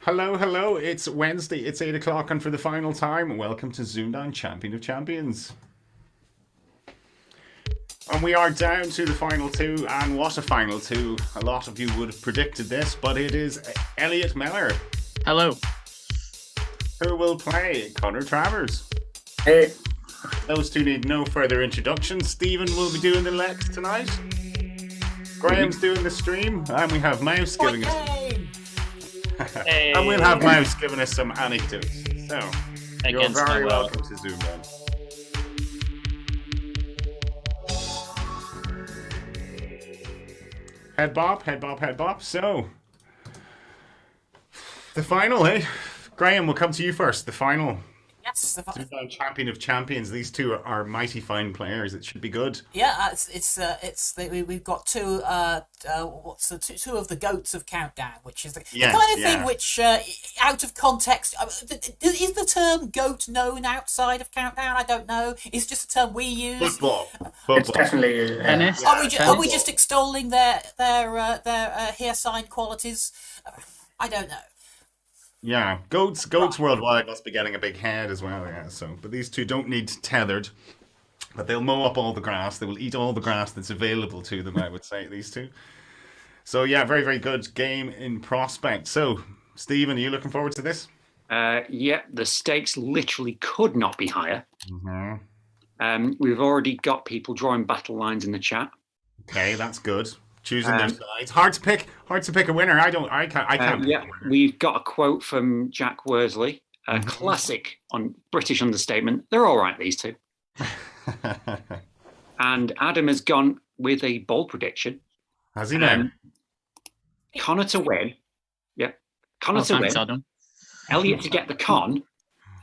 Hello, hello. It's Wednesday. It's 8 o'clock, and for the final time, welcome to ZoomDown Champion of Champions. And we are down to the final two, and what a final two. A lot of you would have predicted this, but it is Elliott Mellor. Hello. Who will play Conor Travers. Hey. Those two need no further introduction. Stephen will be doing the Lex tonight. Graham's doing the stream, and we have Mouse giving us... Hey. And we'll have Mouse giving us some anecdotes. So, you're very welcome to ZoomDown. Head bop, head bop, head bop. So, the final, eh? Graham, we'll come to you first. The final. Yes, ZoomDown Champion of Champions. These two are mighty fine players. It should be good. Yeah, we've got two of the goats of Countdown, which is the kind of thing which, out of context, is the term goat known outside of Countdown? I don't know. It's just a term we use. Football. It's definitely tennis. Are we just extolling their hair sign qualities? I don't know. Yeah, goats worldwide must be getting a big head as well. Yeah, so but these two don't need tethered, but they'll mow up all the grass. They will eat all the grass that's available to them. I would say these two. So yeah, very very good game in prospect. So Stephen, are you looking forward to this? Yeah, the stakes literally could not be higher. Mm-hmm. We've already got people drawing battle lines in the chat. Okay, that's good. Choosing their sides. Hard to pick a winner. I can't. Yeah, we've got a quote from Jack Worsley, a classic on British understatement. They're all right, these two. And Adam has gone with a bold prediction. Has he now? Conor to win. Yeah, Conor to win. Adam. Elliott to get the con.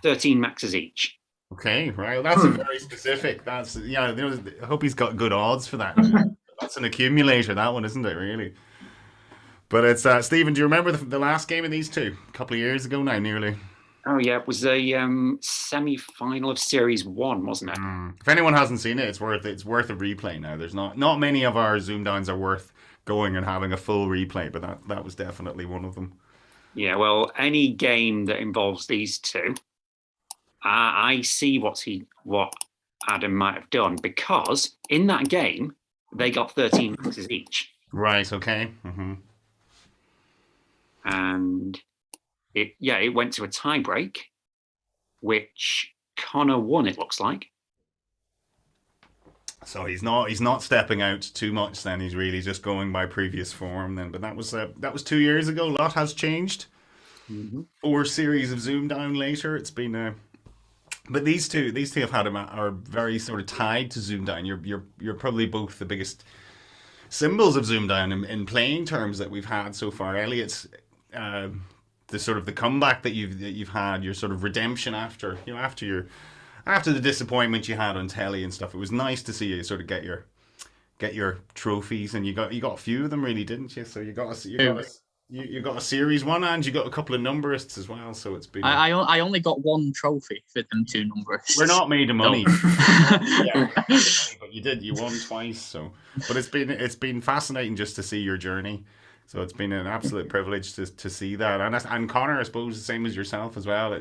13 maxes each. Okay, right. That's a very specific. That's I hope he's got good odds for that. That's an accumulator, that one, isn't it, really? But it's, Stephen, do you remember the last game of these two? A couple of years ago now, nearly. Oh, yeah, it was a semi-final of Series 1, wasn't it? If anyone hasn't seen it, it's worth a replay now. There's not many of our Zoom Downs are worth going and having a full replay, but that was definitely one of them. Yeah, well, any game that involves these two, I see what Adam might have done, because in that game, they got 13 maxes each. Right, okay. Mm-hmm. And it went to a tie break, which Conor won, it looks like. So he's not stepping out too much then. He's really just going by previous form then. But that was 2 years ago. A lot has changed. Mm-hmm. 4 series of Zoom Down later. It's been but these two are very sort of tied to Zoom Down. You're probably both the biggest symbols of Zoom Down in playing terms that we've had so far. Elliott's the sort of the comeback that you've had, your sort of redemption after the disappointment you had on telly and stuff. It was nice to see you sort of get your trophies, and you got a few of them, really, didn't you? So you got a Series 1 and you got a couple of Numberists as well, so it's been... I only got one trophy for them 2 Numberists. We're not made of money. No. Yeah, but you won twice, so... But it's been fascinating just to see your journey. So it's been an absolute privilege to see that. And Conor, I suppose, the same as yourself as well.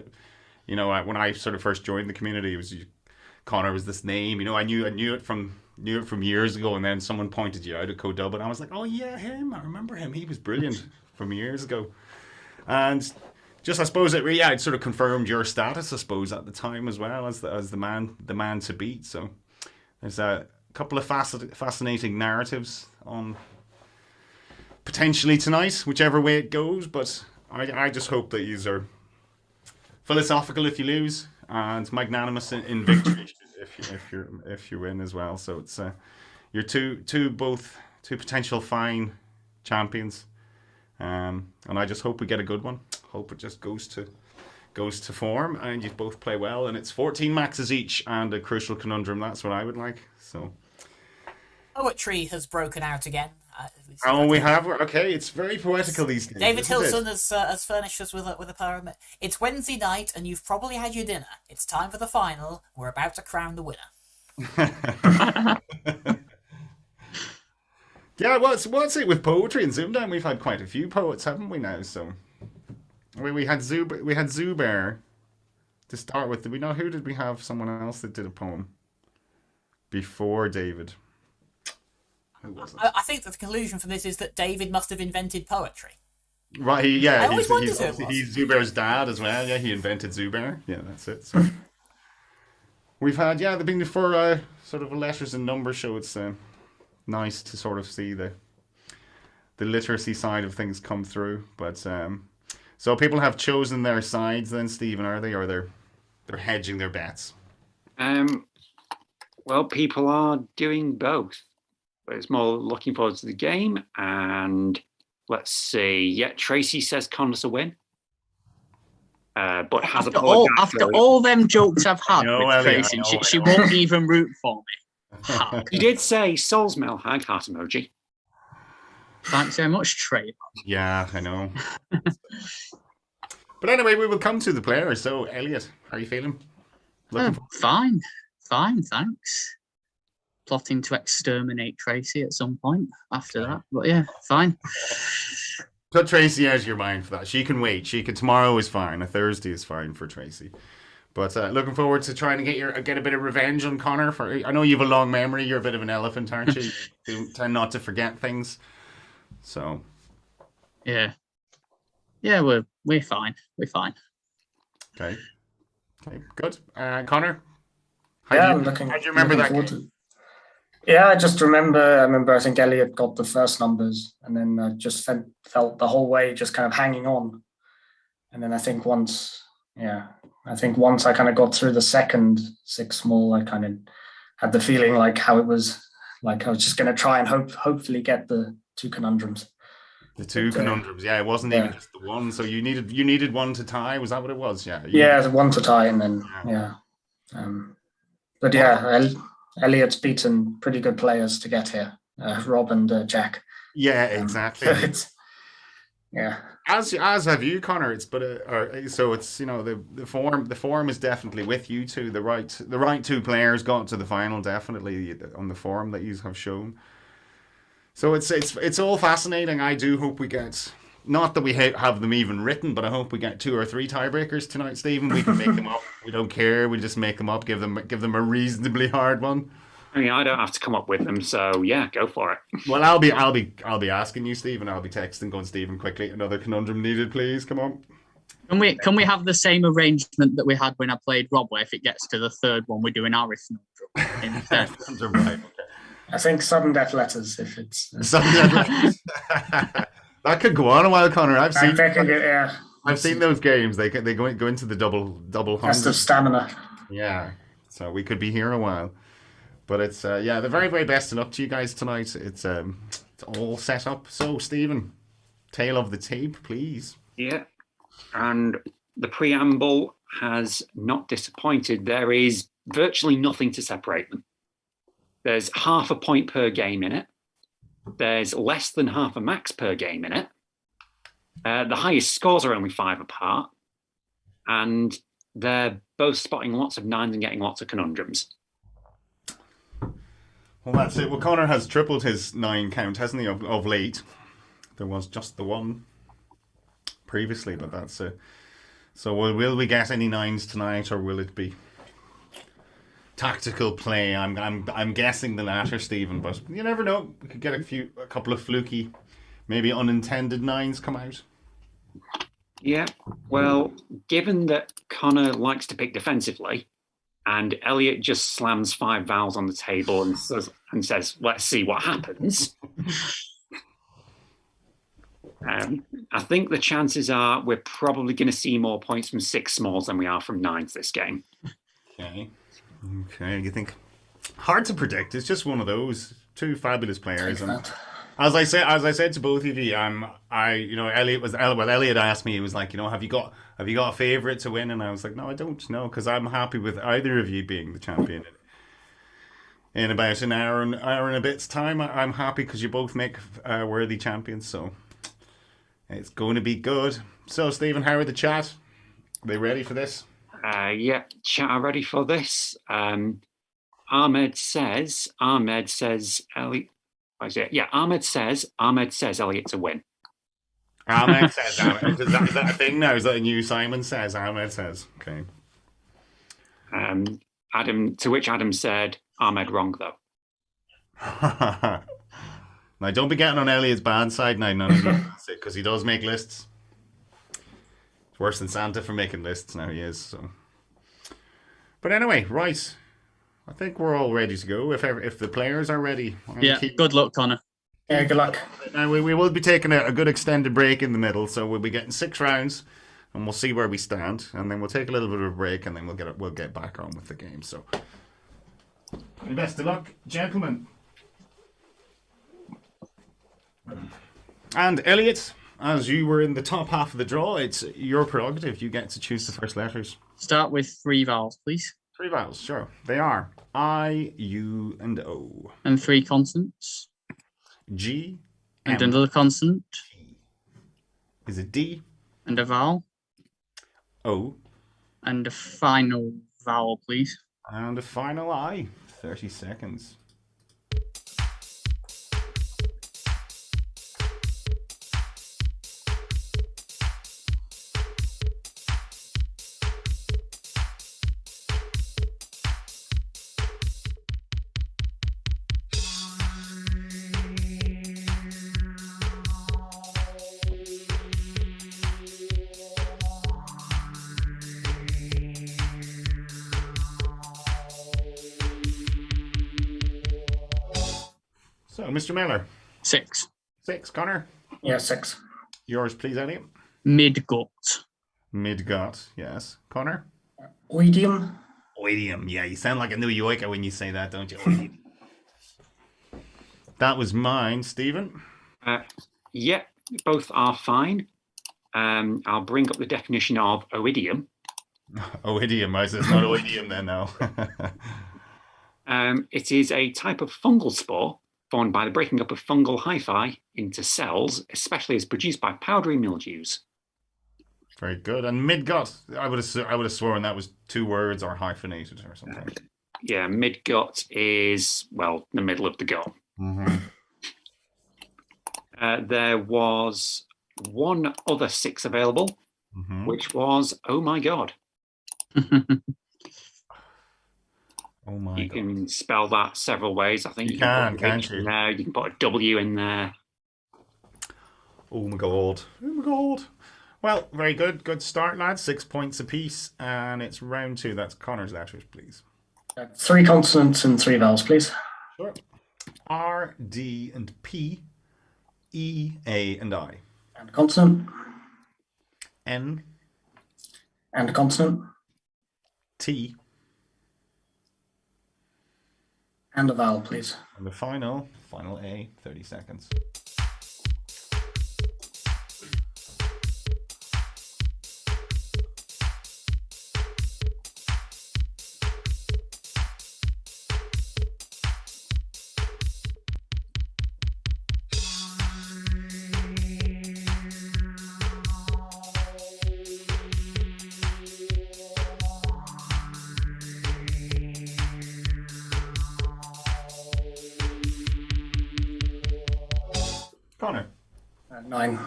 When I sort of first joined the community, Conor was this name. I knew it from years ago, and then someone pointed you out at CoC, and I was like, oh yeah, him. I remember him. He was brilliant from years ago. And just, I suppose, it sort of confirmed your status, I suppose, at the time as well as the man to beat. So there's a couple of fascinating narratives on potentially tonight, whichever way it goes. But I just hope that these are philosophical if you lose, and magnanimous in victory if you win as well. So it's you're two potential fine champions, and I just hope we get a good one. Hope it just goes to form, and you both play well. And it's 14 maxes each and a crucial conundrum. That's what I would like. So Poetry has broken out again. We have. Okay, it's very poetical these days. David Hilson has furnished us with a poem. It's Wednesday night, and you've probably had your dinner. It's time for the final. We're about to crown the winner. Yeah, what's it with poetry and ZoomDown? We've had quite a few poets, haven't we now? So we had Zubair to start with. Did we know who did we have? Someone else that did a poem before David. Who was it? I think that the conclusion from this is that David must have invented poetry. Right, I always wondered who it was. He's Zubair's dad as well. Yeah, he invented Zubair. Yeah, that's it. So we've had, they've been for sort of a letters and numbers show. It's nice to sort of see the literacy side of things come through. But so people have chosen their sides then, Stephen, are they? Or they're hedging their bets? Well, people are doing both. But it's more looking forward to the game. And let's see. Yeah, Tracy says Connor's a win. But has after all them jokes I've had with Tracy, she won't even root for me. You did say Soulsmell hag heart emoji. Thanks very much, Trey. Yeah, I know. But anyway, we will come to the players. So, Elliott, how are you feeling? Fine, thanks. Plotting to exterminate Tracy at some point after that, but yeah, fine. Put Tracy out of your mind for that. She can wait. Tomorrow is fine. A Thursday is fine for Tracy. But looking forward to trying to get a bit of revenge on Conor. I know you have a long memory. You're a bit of an elephant, aren't you? You tend not to forget things. So, yeah, we're fine. We're fine. Okay, good. Conor, How do you remember that game? Yeah, I just remember. I think Elliott got the first numbers, and then I just felt the whole way just kind of hanging on. And then I think once I kind of got through the second 6 small, I kind of had the feeling like how it was, like I was just going to try and hopefully get the 2 conundrums. The 2 conundrums, it wasn't even just the one. So you needed one to tie. Was that what it was? Yeah. The one to tie, and then but yeah, Elliott's beaten pretty good players to get here, Rob and Jack. Yeah, exactly. As have you, Conor. So it's the form is definitely with you two. The right 2 players got to the final definitely on the form that you have shown. So it's all fascinating. I do hope we get, not that we have them even written, but I hope we get 2 or 3 tiebreakers tonight, Stephen. We can make them up. We don't care. We just make them up. Give them a reasonably hard one. I mean, I don't have to come up with them, so yeah, go for it. Well, I'll be asking you, Stephen. I'll be texting, going, Stephen, quickly, another conundrum needed, please. Come on. Can we have the same arrangement that we had when I played Rob, where if it gets to the 3rd one, we're doing Arif conundrum instead? Right. Okay. I think sudden death letters, if it's sudden death letters. That could go on a while, Conor. I've seen those games. They go into the double test of stamina. Yeah, so we could be here a while. But it's the very, very best of luck to you guys tonight. It's all set up. So, Stephen, tail of the tape, please. Yeah, and the preamble has not disappointed. There is virtually nothing to separate them. There's half a point per game in it. There's less than half a max per game in it. The highest scores are only 5 apart. And they're both spotting lots of 9s and getting lots of conundrums. Well, that's it. Well, Conor has tripled his 9 count, hasn't he, of late? There was just the one previously, but that's it. So will we get any 9s tonight, or will it be tactical play? I'm guessing the latter, Stephen, but you never know. We could get a couple of fluky, maybe unintended 9s come out. Yeah, well, given that Conor likes to pick defensively, and Elliott just slams 5 vowels on the table and says, "Let's see what happens." I think the chances are we're probably going to see more points from 6 smalls than we are from 9s this game. Okay, you think hard to predict. It's just one of those 2 fabulous players, and as I said to both of you, Elliott asked me, he was like, have you got a favourite to win? And I was like, no, I don't know, because I'm happy with either of you being the champion in about an hour and a bit's time. I'm happy because you both make worthy champions, so it's going to be good. So, Stephen, how are the chat? Are they ready for this? Yeah, chat are ready for this. Ahmed says Elliott. Yeah, Ahmed says Elliott to win. Ahmed says Ahmed. Is that a thing now? Is that a new Simon says? Ahmed says. Okay. Adam, to which Adam said, Ahmed wrong though. Now don't be getting on Elliott's bad side now, none of you, because he does make lists. It's worse than Santa for making lists now. He is. So. But anyway, right. I think we're all ready to go. If the players are ready. Yeah. Good luck, Connor. Yeah. Good luck. Now we will be taking a good extended break in the middle, so we'll be getting 6 rounds. And we'll see where we stand, and then we'll take a little bit of a break, and then we'll get back on with the game. So, best of luck, gentlemen. And Elliott, as you were in the top half of the draw, it's your prerogative. You get to choose the first letters. Start with 3 vowels, please. 3 vowels, sure. They are I, U, and O. And 3 consonants. G. And M, another consonant. T. Is it D? And a vowel. O. And a final vowel, please. And a final I. 30 seconds. So, Mr. Mellor. 6. 6, Connor. Yeah, 6. Yours, please, Elliott. Midgut. Midgut, yes. Connor? Oidium. Oidium, yeah. You sound like a New Yorker when you say that, don't you? Oidium. That was mine, Stephen. Yeah, both are fine. I'll bring up the definition of oidium. Oidium, I said it's not oidium then, no. It is a type of fungal spore formed by the breaking up of fungal hyphae into cells, especially as produced by powdery mildews. Very good. And midgut, I would have sworn that was 2 words or hyphenated or something. Yeah, midgut is, well, the middle of the gut. Mm-hmm. There was 1 other 6 available, which was oh my god. Oh my god. You can spell that several ways. I think you can, can't you? You can put a W in there. Oh my god. Oh my god. Well, very good. Good start, lads. 6 points apiece. And it's round 2. That's Connor's letters, please. 3 consonants and 3 vowels, please. Sure. R, D, and P. E, A, and I. And a consonant. N. And a consonant. T. And a vowel, please. And the final A, 30 seconds. Connor. 9.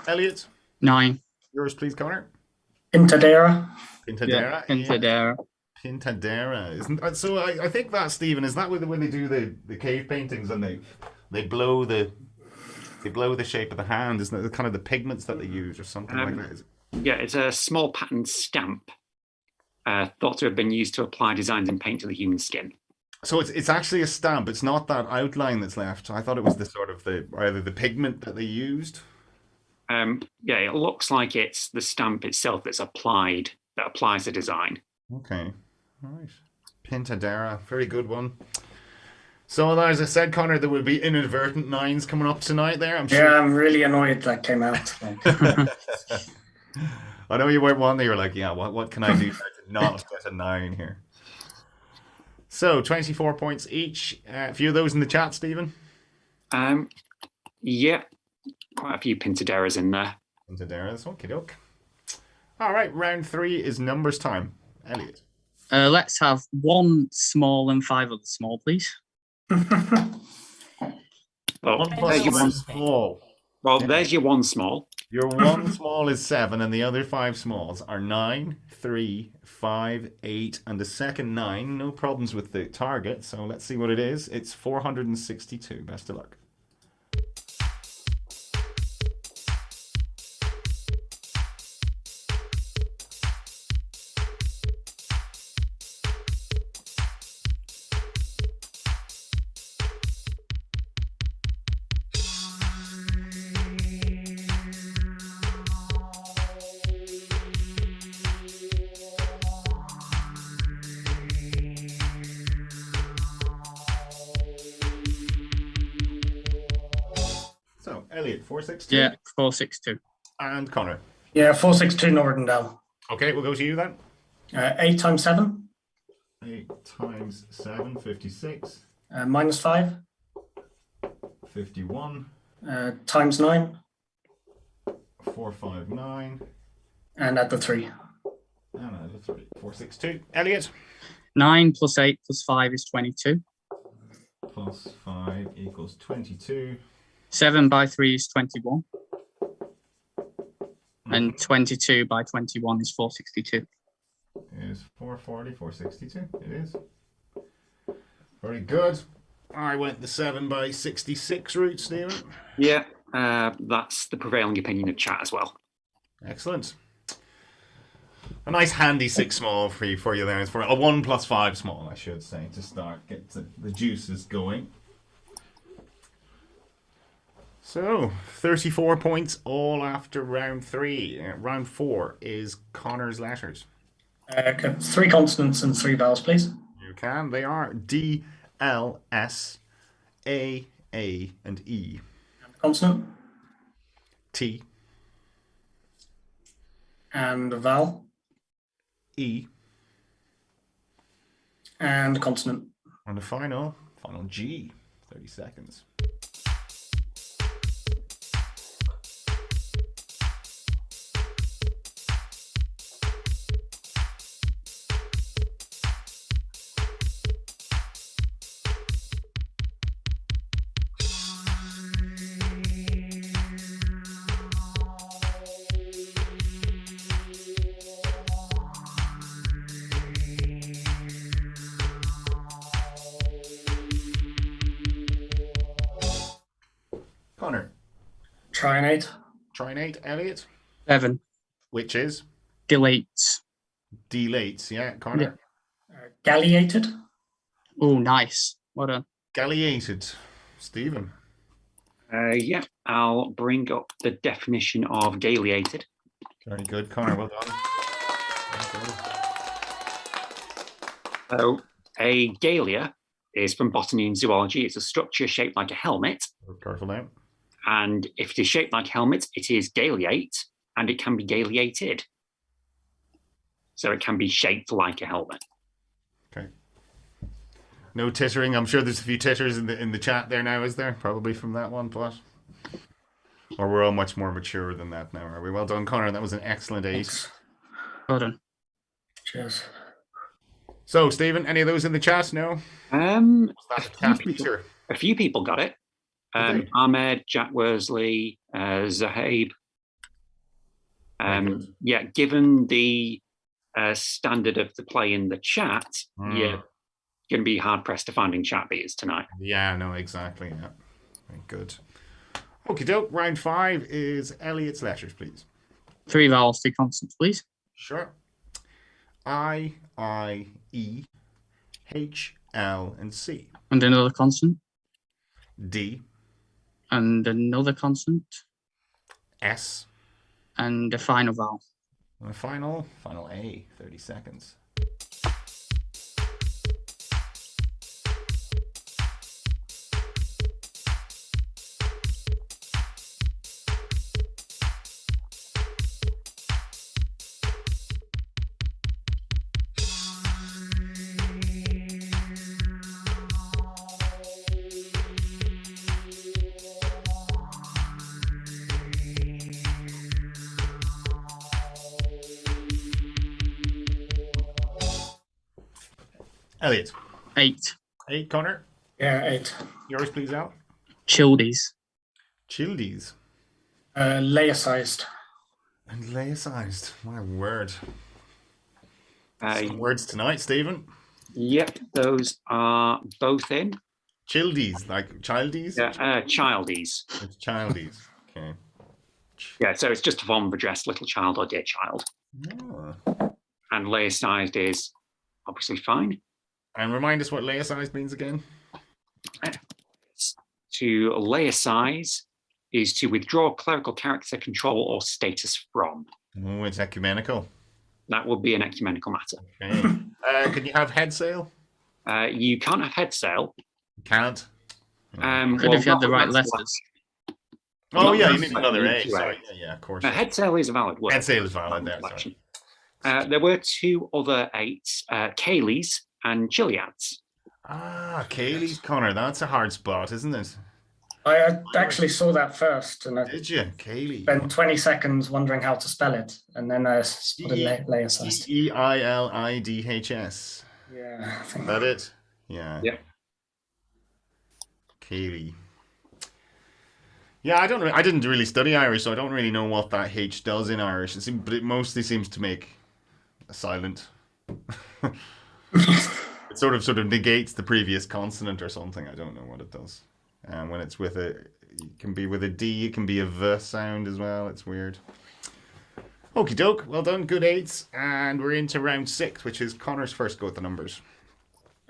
Elliott. 9. Yours, please, Connor. Pintadera. Pintadera. Yeah, Pintadera. Yeah. Pintadera. Isn't so? I think that, Stephen, is that when they do the cave paintings and they blow the shape of the hand? Isn't it kind of the pigments that they use or something like that? Is it? Yeah, it's a small patterned stamp thought to have been used to apply designs in paint to the human skin. So it's actually a stamp. It's not that outline that's left. I thought it was the sort of either the pigment that they used. Yeah, it looks like it's the stamp itself that applies the design. Okay, all right. Pintadera, very good one. So as I said, Connor, there will be inadvertent 9s coming up tonight. There, I'm sure. Yeah, I'm really annoyed that came out. I know you weren't one that you were like, yeah, what can I do to not get a 9 here? So 24 points each. A few of those in the chat, Stephen. Yeah, quite a few Pintaderas in there. Pintaderas, okie doke. All right, round 3 is numbers time. Elliott. Let's have 1 small and 5 other small, please. Well, There's your 1 small. Well, there's your 1 small. Your one small is 7, and the other 5 smalls are 9, 3, 5, 8, and the second 9. No problems with the target, so let's see what it is. It's 462. Best of luck. So, Elliott, 462. Yeah, 462. And Conor. Yeah, 462 not written down. Okay, we'll go to you then. 8 times 7. 8 times 7, 56. -5. 51. Times 9. 459. And add the 3. And another 3. 462. Elliott. 9 plus 8 plus 5 is 22. Plus 5 equals 22. 7 by 3 is 21. And 22 by 21 is 462. Is 440, 462. It is. Very good. I went the 7 by 66 route, Stephen. Yeah, that's the prevailing opinion of chat as well. Excellent. A nice handy 6 small for you there. It's for a 1 plus 5 small, I should say, to start. Get the juices going. So, 34 points all after round 3. Round 4 is Conor's letters. 3 consonants and 3 vowels, please. You can. They are D, L, S, A, and E. Consonant. T. And a vowel. E. And consonant. And the final G. 30 seconds. Conor. Trinate. Trinate, Elliott. 7. Which is? Delates. Delates, yeah, Conor. Galliated. Oh, nice. Well done. Galliated. Stephen. Yeah, I'll bring up the definition of galliated. Very good, Conor. Well done. So, a gallia is from botany and zoology. It's a structure shaped like a helmet. Careful now. And if it is shaped like a helmet, it is galliate, and it can be galliated. So it can be shaped like a helmet. Okay. No tittering. I'm sure there's a few titters in the chat there now, is there? Probably from that one, but or we're all much more mature than that now, are we? Well done, Conor. That was an excellent 8. Thanks. Well done. Cheers. So, Stephen, any of those in the chat? No. A Chat feature. few people got it. Ahmed, Jack Worsley, Zahaib. Yeah, given the standard of the play in the chat, yeah, going to be hard pressed to finding chat beaters tonight. Yeah, no, exactly. Yeah, very good. Okie doke. Round 5 is Elliott's letters, please. 3 vowels, 3 consonants, please. Sure. I, E, H, L, and C. And another consonant. D. And another consonant. S. And a final vowel. And a final A. 30 seconds. Elliott. 8. 8, Conor. Yeah, 8. Yours, please, Al. Childies. Childies. Layer-sized. And layer-sized. My word. Some Uh, words tonight, Stephen. Yep, those are both in. Childies, like childies? Yeah, childies. It's childies. Okay. Yeah, so it's just a form of address, little child or dear child. Oh. And layer sized is obviously fine. And remind us what layer size means again. To layer size is to withdraw clerical character control or status from. Oh, it's ecumenical. That would be an ecumenical matter. Okay. Can you have head sail? You can't have head sail. Can't. Could if you had the right letters. Oh, yeah, you need another A. Sorry. Yeah, of course. Head sail is a valid word. Head sail is valid there. Sorry. There were two other eights, Kayleys and Chiliads. Ah, Kayleys, Connor. That's a hard spot, isn't it? I actually saw that first, and I Did you? Kaylee. spent 20 seconds wondering how to spell it, and then I spotted layer-sized. Eilidhs. Yeah, I think That it? Yeah. Yep. Kaylee. Yeah, I didn't really study Irish, so I don't really know what that H does in Irish. But it mostly seems to make a silent. It sort of negates the previous consonant or something. I don't know what it does. And when it's with it can be with a D, it can be a V sound as well. It's weird. Okie doke. Well done. Good 8s. And we're into round 6, which is Connor's first go at the numbers.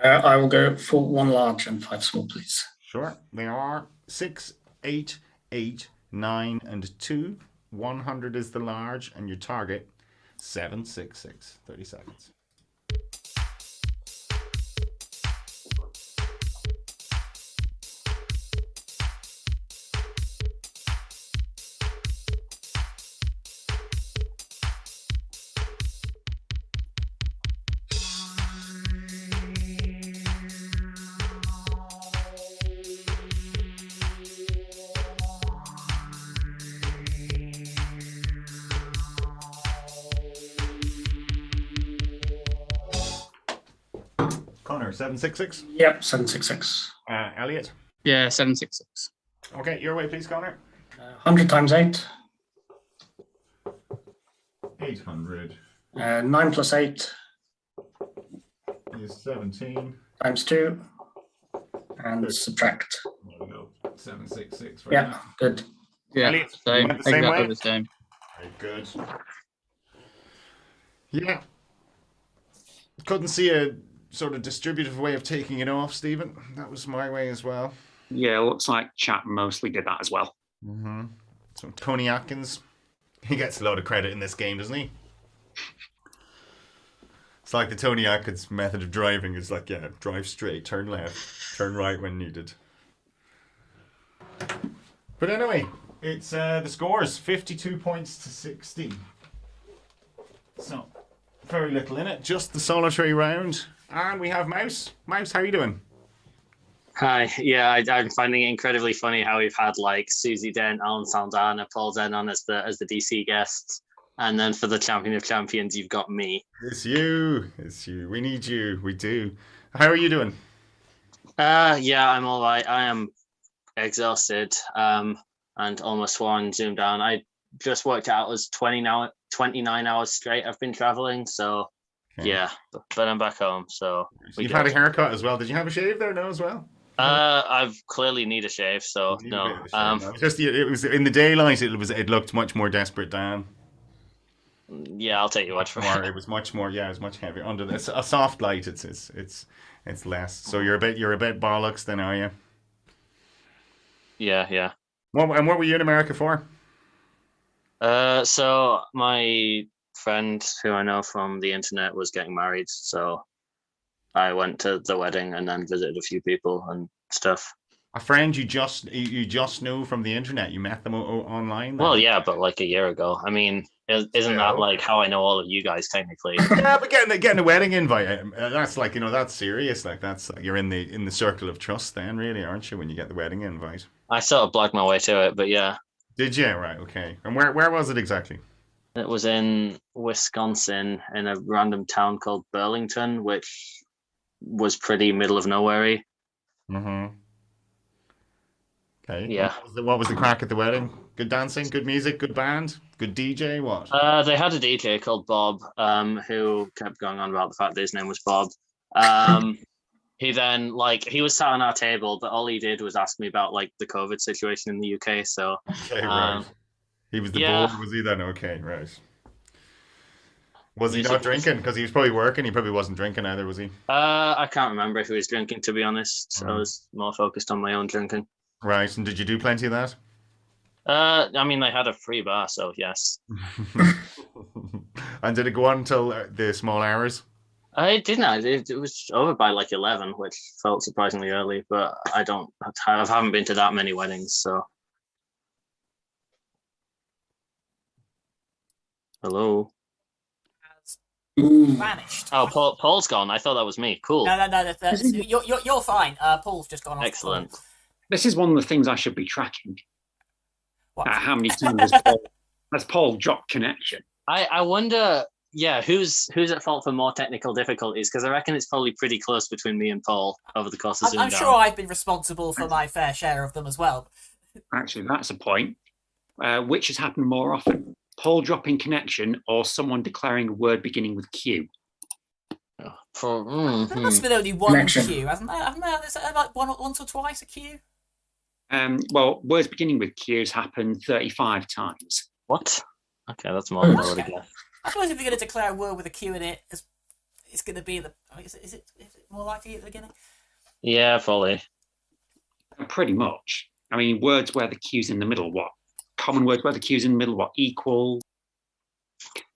I will go for 1 large and 5 small, please. Sure. They are 6, 8, 8, 9, and 2. 100 is the large, and your target 766. 30 seconds. Connor, 766? Yep, 766. Elliott? Yeah, 766. Okay, your way, please, Connor. 100 times 8. 800 9 plus 8 is 17. times 2. And subtract. There we go. 766 for Yeah, that. good. Yeah, Elliott, you same. went the same Exactly way? the same. Very good. Yeah. Couldn't see a sort of distributive way of taking it off, Stephen. That was my way as well. Yeah, looks like chat mostly did that as well. Mm-hmm. So Tony Atkins, he gets a lot of credit in this game, doesn't he? It's like the Tony Atkins method of driving is like, yeah, drive straight, turn left, turn right when needed. But anyway, it's the scores 52 points to 60. So very little in it, just the solitary round. And we have Mouse. Mouse, how are you doing? Hi. Yeah, I'm finding it incredibly funny how we've had like Susie Dent, Alan Saldana, Paul Zenon as the DC guests, and then for the Champion of Champions, you've got me. It's you. It's you. We need you. We do. How are you doing? Yeah, I'm all right. I am exhausted. And almost sworn ZoomDown. I just worked out it was 29 hours straight I've been traveling. So Okay. yeah, but I'm back home. So You've had a haircut as well. Did you have a shave there? No, as well. I've clearly need a shave. So You need a no. bit of a shave. No, just it was in the daylight. It looked much more desperate, Dan. Yeah, I'll take your word for it. It was much more. Yeah, it was much heavier. Under this, a soft light. It's less. So you're a bit bollocks then, are you? Yeah. What were you in America for? So my friend who I know from the internet was getting married, so I went to the wedding and then visited a few people and stuff. A friend you just knew from the internet. You met them online. Then? Well, yeah, but like a year ago. I mean, isn't that like how I know all of you guys technically? Yeah, but getting a wedding invite, that's like, that's serious. Like that's like, you're in the circle of trust then, really, aren't you? When you get the wedding invite. I sort of blagged my way to it, but yeah. Did you? Right. Okay. And where was it exactly? It was in Wisconsin in a random town called Burlington, which was pretty middle of nowhere-y. Mm-hmm. Okay. Yeah. What was the crack at the wedding? Good dancing, good music, good band, good DJ. What? They had a DJ called Bob, who kept going on about the fact that his name was Bob. He then he was sat on our table, but all he did was ask me about the COVID situation in the UK. So okay, right. He was the board, was he then? Okay, right. Was he not drinking? Because he was probably working. He probably wasn't drinking either, was he? I can't remember if he was drinking, to be honest. I was more focused on my own drinking. Right, and did you do plenty of that? I mean, they had a free bar, so yes. And did it go on until the small hours? I didn't. It was over by 11, which felt surprisingly early. But I haven't been to that many weddings, so. Hello. Vanished. Oh, Paul's gone. I thought that was me. Cool. No. You're fine. Paul's just gone off. Excellent. This is one of the things I should be tracking. What? How many times has Paul dropped connection? I wonder. Yeah, who's at fault for more technical difficulties? Because I reckon it's probably pretty close between me and Paul over the course of ZoomDown. I'm sure I've been responsible for my fair share of them as well. Actually, that's a point. Which has happened more often? Paul dropping connection or someone declaring a word beginning with Q? There must have been only one connection. Q, hasn't there? Is that once or twice a Q? Well, words beginning with Q's happened 35 times. What? Okay, that's more than I would have guessed. I suppose if you're going to declare a word with a Q in it, it's going to be is it more likely at the beginning? Yeah, fully. Pretty much. I mean, words where the Q's in the middle, what? Common words where the Q's in the middle, what? Equal?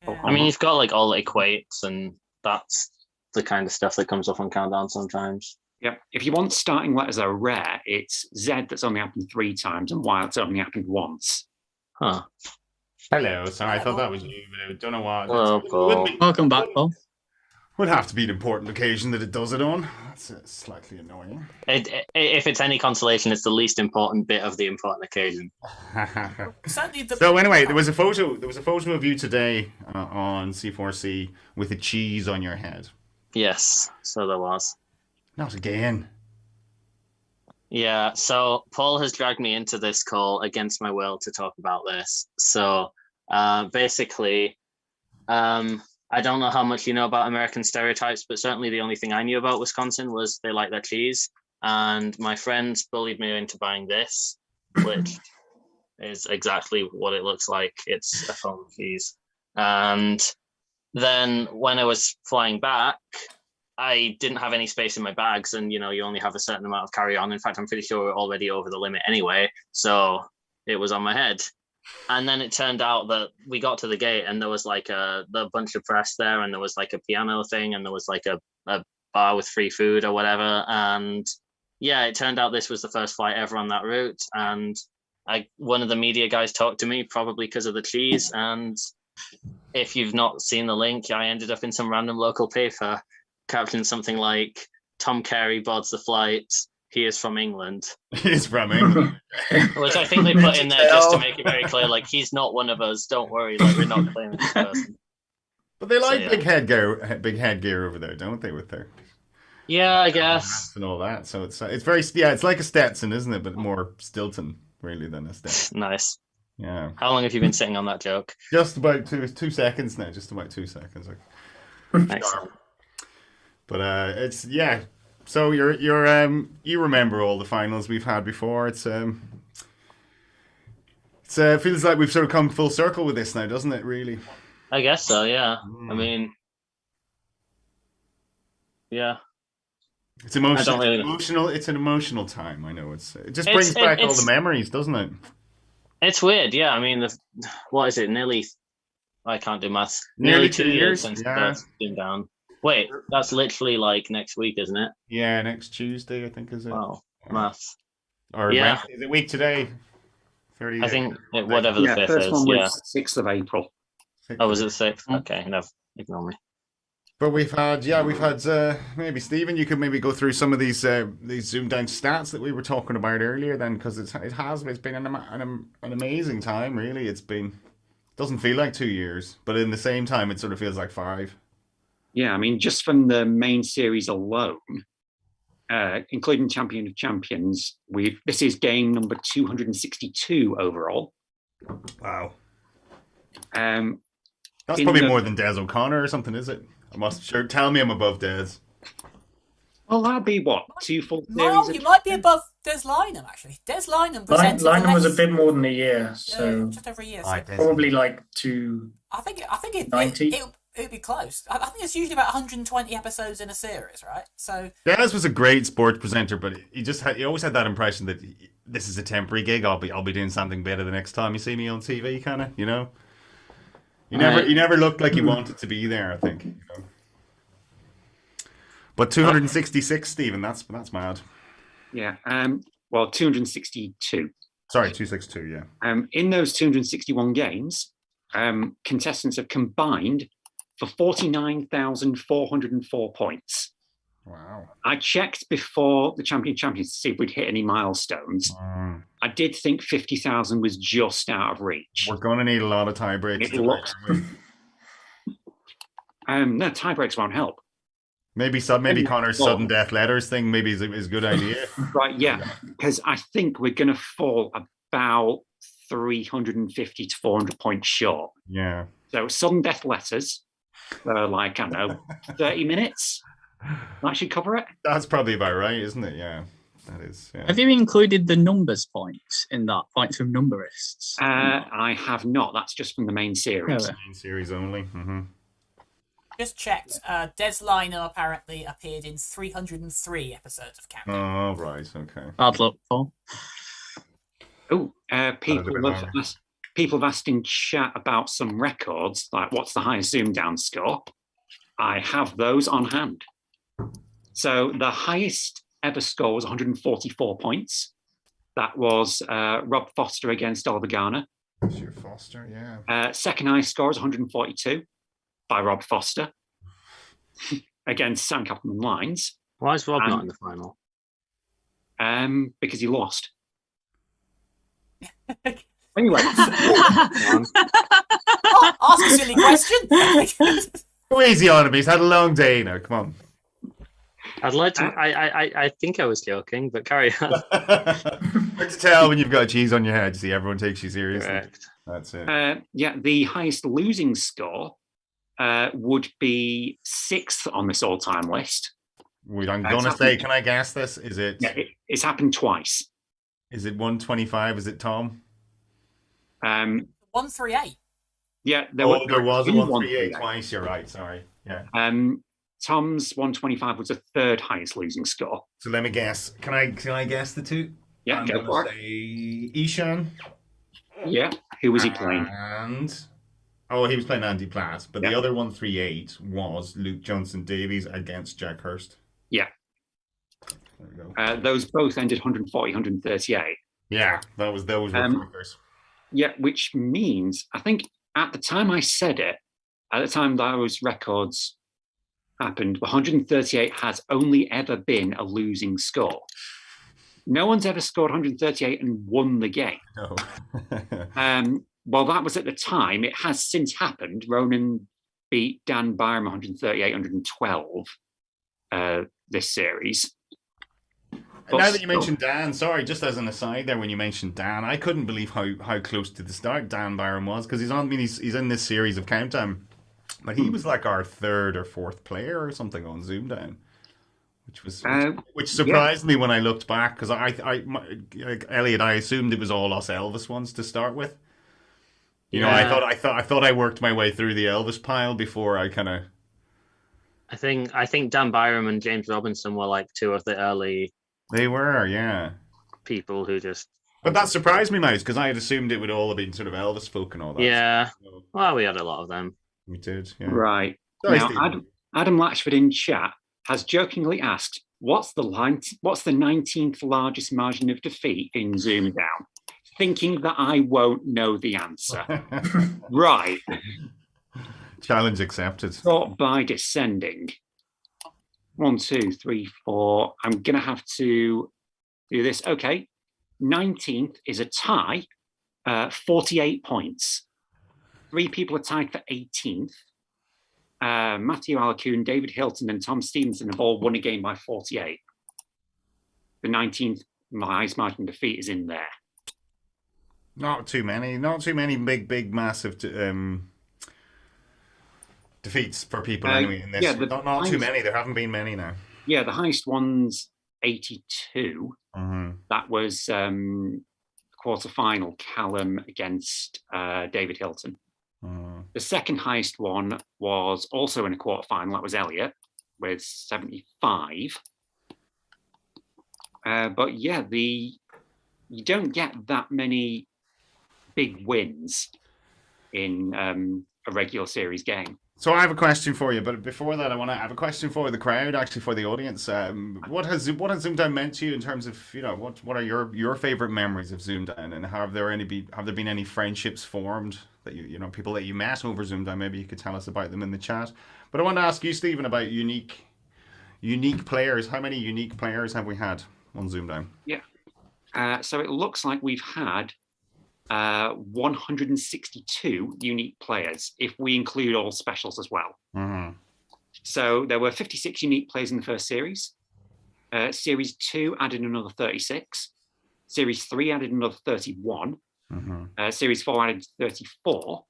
Yeah. I mean, you've got all equates, and that's the kind of stuff that comes up on Countdown sometimes. Yeah. If you want starting letters are rare, it's Z that's only happened 3 times and Y that's only happened once. Huh. Hello. Sorry, I thought that was you, but I don't know what. Hello, Paul. Welcome back, Paul. Would have to be an important occasion that it does it on. That's slightly annoying. If it's any consolation, it's the least important bit of the important occasion. So anyway, there was a photo of you today on C4C with a cheese on your head. Yes, so there was. Not again. Yeah, so Paul has dragged me into this call against my will to talk about this. So basically, I don't know how much you know about American stereotypes, but certainly the only thing I knew about Wisconsin was they like their cheese. And my friends bullied me into buying this, which is exactly what it looks like. It's a foam cheese. And then when I was flying back, I didn't have any space in my bags, and you only have a certain amount of carry-on. In fact, I'm pretty sure we're already over the limit anyway, so it was on my head. And then it turned out that we got to the gate, and there was a bunch of press there, and there was a piano thing, and there was a bar with free food or whatever. And yeah, it turned out this was the first flight ever on that route, and one of the media guys talked to me, probably because of the cheese. And if you've not seen the link, I ended up in some random local paper captioned something like, "Tom Carey boards the flight. He is from England." He's from England. Which I think they put in there just to make it very clear, he's not one of us. Don't worry, we're not claiming this person. But they like big headgear over there, don't they? With their I guess and all that. So it's very it's like a Stetson, isn't it? But more Stilton really than a Stetson. Nice. Yeah. How long have you been sitting on that joke? Just about 2 seconds now. Just about 2 seconds. Excellent. But it's So you remember all the finals we've had before. It feels like we've sort of come full circle with this now, doesn't it? Really. I guess so. Yeah. I mean, yeah. It's emotional. It's an emotional time. I know. It just brings back all the memories, doesn't it? It's weird. Yeah. I mean, what is it? I can't do maths. Nearly 2 years since the ZoomDown. Wait, that's literally next week, isn't it? Yeah, next Tuesday, I think, is it? Wow, maths. Or is it week today? 30. I think whatever the 5th first is. One was 6th of April. Oh, was it 6th? Okay, no, ignore me. But we've had maybe Stephen, you could maybe go through some of these ZoomDown stats that we were talking about earlier, then, because it's been an amazing time, really. It doesn't feel like 2 years, but in the same time, it sort of feels like 5. Yeah, I mean, just from the main series alone, including Champion of Champions. This is game number 262 overall. Wow. That's probably more than Des O'Connor or something, is it? Tell me I'm above Des. Well, that'd be what? 2 full series? No, you might be above Des Lynam, actually. Des Lynam presented Lynam was a bit more than a year, so just over a year. So. Probably like 2. I think it 90. It'd be close. I think it's usually about 120 episodes in a series, right? So Des was a great sports presenter, but he always had that impression that this is a temporary gig. I'll be doing something better the next time you see me on TV, kind of, you know. He never looked like he wanted to be there, I think. You know? But 266, Stephen, that's mad. Yeah. Well, 262. Sorry, 262. Yeah. In those 261 games, contestants have combined for 49,404 points. Wow. I checked before the Champions to see if we'd hit any milestones. I did think 50,000 was just out of reach. We're going to need a lot of tie breaks. No, tie breaks won't help. Maybe Conor's sudden death letters thing maybe is a good idea. Right, yeah, because I think we're going to fall about 350 to 400 points short. Yeah. So sudden death letters, like, I don't know, 30 minutes. That should cover it. That's probably about right, isn't it? Yeah, that is. Yeah. Have you included the numbers points in that? Points from Numberists? I have not. That's just from the main series. Main series only. Mm-hmm. Just checked. Des Lynam apparently appeared in 303 episodes of Countdown. Oh, right. Okay. Bad luck, Paul. Oh, people have asked in chat about some records, like what's the highest ZoomDown score? I have those on hand. So the highest ever score was 144 points. That was Rob Foster against Oliver Garner. Sure, Foster, yeah. Second highest score is 142 by Rob Foster against Sam Kaufman Lines. Why is Rob not in the final? Because he lost. Anyway. Ask a silly question. Go easy on him. He's had a long day now. Come on. I'd like to. I think I was joking, but carry on. Hard to tell when you've got cheese on your head. See, everyone takes you seriously. Correct. That's it. Yeah, the highest losing score would be 6th on this all-time list. I'm going to say, can I guess this? Is it? Yeah, it's happened twice. Is it 125? Is it Tom? 138. Yeah, there was a 138 twice. You're right. Sorry. Yeah. Tom's 125 was the third highest losing score. So let me guess. Can I guess the two? Yeah, go for it. Ishan. Yeah. Who was he playing? He was playing Andy Platt. But the other 138 was Luke Johnson Davies against Jack Hurst. Yeah. There we go. Those both ended 140, 138. Yeah, those were figures. Yeah, which means I think at the time I said it, at the time those records happened, 138 has only ever been a losing score. No one's ever scored 138 and won the game. No. Well, that was at the time. It has since happened. Ronan beat Dan Byram 138, 112 this series. But now that you mentioned Dan, sorry, just as an aside there, when you mentioned Dan, I couldn't believe how close to the start Dan Byram was, because he's in this series of Countdown. But he was like our 3rd or 4th player or something on ZoomDown, which surprised me when I looked back, because like Elliott, I assumed it was all us Elvis ones to start with. You know, I thought I worked my way through the Elvis pile before I kind of. I think Dan Byram and James Robinson were like 2 of the early. They were, yeah. People who just. But that surprised me, Mouse, because I had assumed it would all have been sort of Elvis folk and all that. Yeah. So, well, we had a lot of them. We did, yeah. Right. Sorry, now, Adam Latchford in chat has jokingly asked, what's the 19th largest margin of defeat in ZoomDown? Thinking that I won't know the answer. Right. Challenge accepted. Sort by descending. 1, 2, 3, 4. I'm going to have to do this. Okay. 19th is a tie, 48 points. 3 people are tied for 18th. Matthew Alcoon, David Hilton, and Tom Stevenson have all won a game by 48. the 19th highest margin of defeat is in there. Not too many big, massive defeats for people anyway in this. Yeah, not too many. There haven't been many now. Yeah, the highest one's 82. Mm-hmm. That was quarter-final Callum against David Hilton. The second highest one was also in a quarter-final. That was Elliott with 75. But yeah, you don't get that many big wins in a regular series game. So I have a question for you, but before that, I have a question for the crowd, actually for the audience. What has ZoomDown meant to you in terms of what are your favorite memories of ZoomDown, and have there been any friendships formed that people that you met over ZoomDown? Maybe you could tell us about them in the chat. But I want to ask you, Stephen, about unique players. How many unique players have we had on ZoomDown? Yeah, so it looks like we've had 162 unique players if we include all specials as well. Mm-hmm. So there were 56 unique players in the first series. Series 2 added another 36. Series 3 added another 31. Mm-hmm. Series 4 added 34.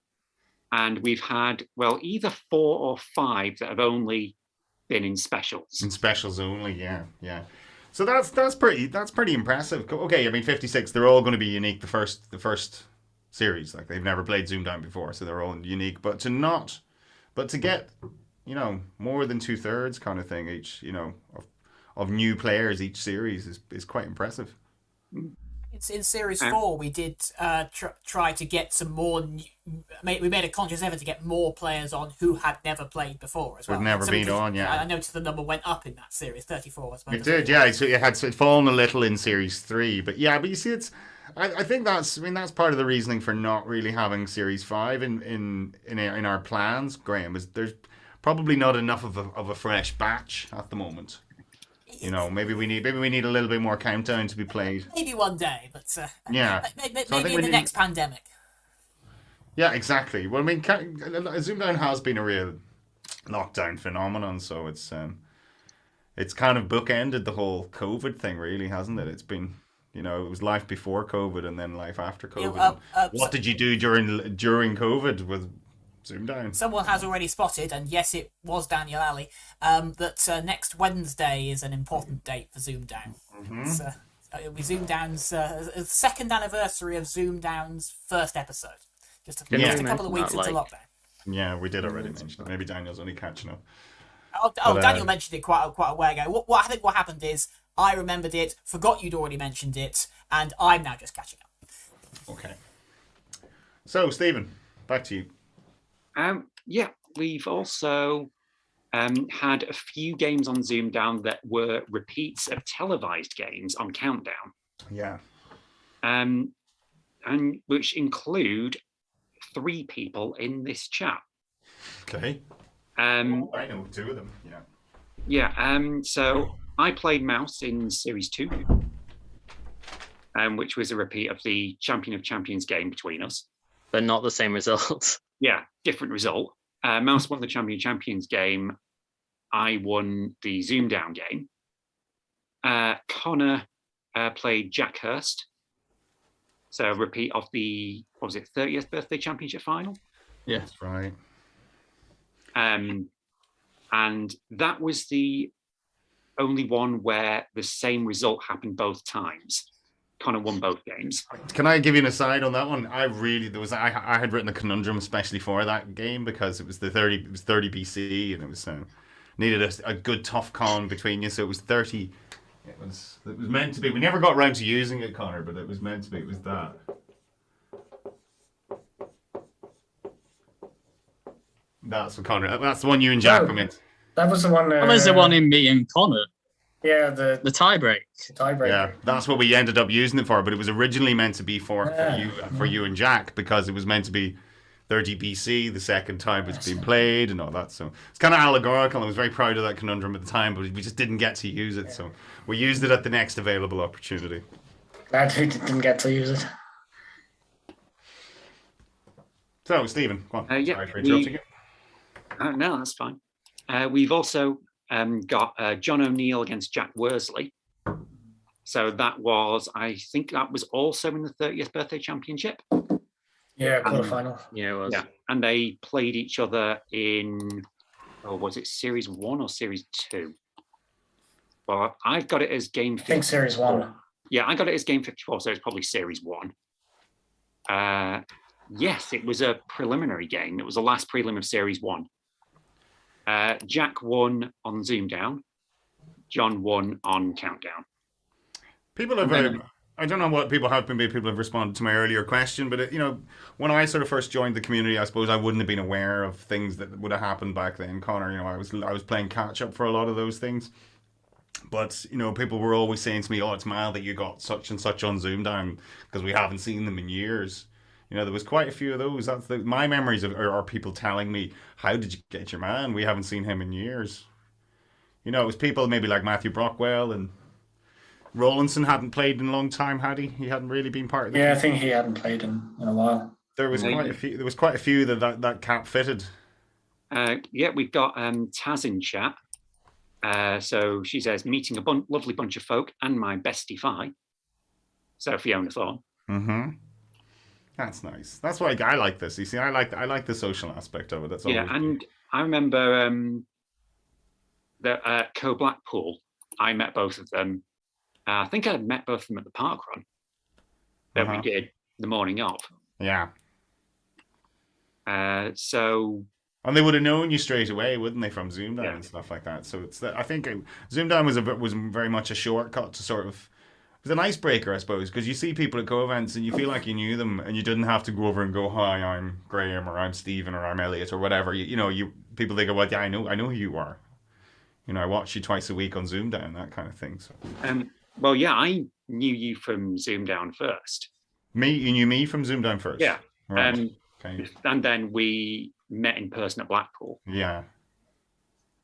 And we've had, either 4 or 5 that have only been in specials. In specials only, yeah. So that's pretty impressive. Okay, I mean 56. They're all going to be unique. The first series, like they've never played ZoomDown before, so they're all unique. But to get more than 2/3 kind of thing each of new players each series is quite impressive. In Series 4, we did try to get some more. We made a conscious effort to get more players on who had never played before as well. Who'd never been on, yeah. I noticed the number went up in that series, 34. It did, yeah. So it fallen a little in Series 3, but you see, I think that's part of the reasoning for not really having Series 5 in our plans, Graham. Is there's probably not enough of a fresh batch at the moment. Maybe we need a little bit more countdown to be played. Maybe one day, but yeah, maybe in the next pandemic. Yeah, exactly. Well, I mean, ZoomDown has been a real lockdown phenomenon, so it's kind of bookended the whole COVID thing, really, hasn't it? It's been, it was life before COVID and then life after COVID. What did you do during COVID with ZoomDown? Someone has already spotted, and yes, it was Daniel Alley, that next Wednesday is an important date for ZoomDown. Mm-hmm. It'll be ZoomDown's second anniversary of ZoomDown's first episode. Just a couple of weeks into lockdown. Yeah, we did already mention it. Maybe Daniel's only catching up. Daniel mentioned it quite a while ago. I think what happened is I remembered it, forgot you'd already mentioned it, and I'm now just catching up. Okay. So, Stephen, back to you. We've also had a few games on ZoomDown that were repeats of televised games on Countdown. Yeah. And which include 3 people in this chat. Okay. I know 2 of them. Yeah. Yeah. So I played Mouse in Series 2, which was a repeat of the Champion of Champions game between us, but not the same result. Yeah, different result. Mouse won the Champion of Champions game. I won the ZoomDown game. Connor played Jack Hurst. So a repeat of the, 30th Birthday Championship final? Yeah, that's right. And that was the only one where the same result happened both times. Connor won both games. Can I give you an aside on that one? I had written a conundrum especially for that game because it was 30 BC and it was needed a good tough con between you. So it was 30. It was meant to be. We never got around to using it, Connor, but it was meant to be. It was that. That's what Connor. That's the one you and Jack were meant. That was the one. That was the one in me and Connor. Yeah, the tiebreak. Yeah, that's what we ended up using it for. But it was originally meant to be for you and Jack because it was meant to be 30 BC. The second time it's been played and all that. So it's kind of allegorical. I was very proud of that conundrum at the time, but we just didn't get to use it. So we used it at the next available opportunity. Glad we didn't get to use it. So Stephen, go on. Sorry for interrupting you. No, that's fine. We've also got John O'Neill against Jack Worsley. So that was, I think that was also in the 30th birthday championship. Yeah, quarterfinal. Yeah, it was. Yeah, and they played each other in, was it Series 1 or Series 2? Well, I've got it as game 54. I think Series 1. Yeah, I got it as game 54, so it's probably Series 1. Yes, it was a preliminary game. It was the last prelim of Series 1. Jack won on ZoomDown. John won on Countdown. People have, I don't know what people have been. People have responded to my earlier question, but when I sort of first joined the community, I suppose I wouldn't have been aware of things that would have happened back then. Connor, I was playing catch up for a lot of those things. But people were always saying to me, "Oh, it's mad that you got such and such on ZoomDown because we haven't seen them in years." There was quite a few of those. That's my memories are people telling me, "How did you get your man? We haven't seen him in years." It was people maybe like Matthew Brockwell and Rowlandson hadn't played in a long time, had he? He hadn't really been part of the Yeah, I think he hadn't played in a while. There was quite a few. There was quite a few that cap fitted. Yeah, we've got Taz in chat. So she says, meeting a lovely bunch of folk and my bestie Fi. So Fiona Thorne. Mm-hmm. That's nice. That's why I like this. You see, I like the social aspect of it. That's yeah, and I remember the Co Blackpool. I met both of them. I think I met both of them at the park run that we did the morning of. Yeah. So. And they would have known you straight away, wouldn't they, from ZoomDown and stuff like that? So it's I think ZoomDown was very much a shortcut to sort of. It was an icebreaker, I suppose, because you see people at co-events and you feel like you knew them, and you didn't have to go over and go, "Hi, I'm Graham," or "I'm Stephen," or "I'm Elliott," or whatever. People think, "Well, yeah, I know who you are." I watch you twice a week on ZoomDown, that kind of thing. So. Well, yeah, I knew you from ZoomDown first. You knew me from ZoomDown first. Yeah. Right. Okay. And then we met in person at Blackpool. Yeah.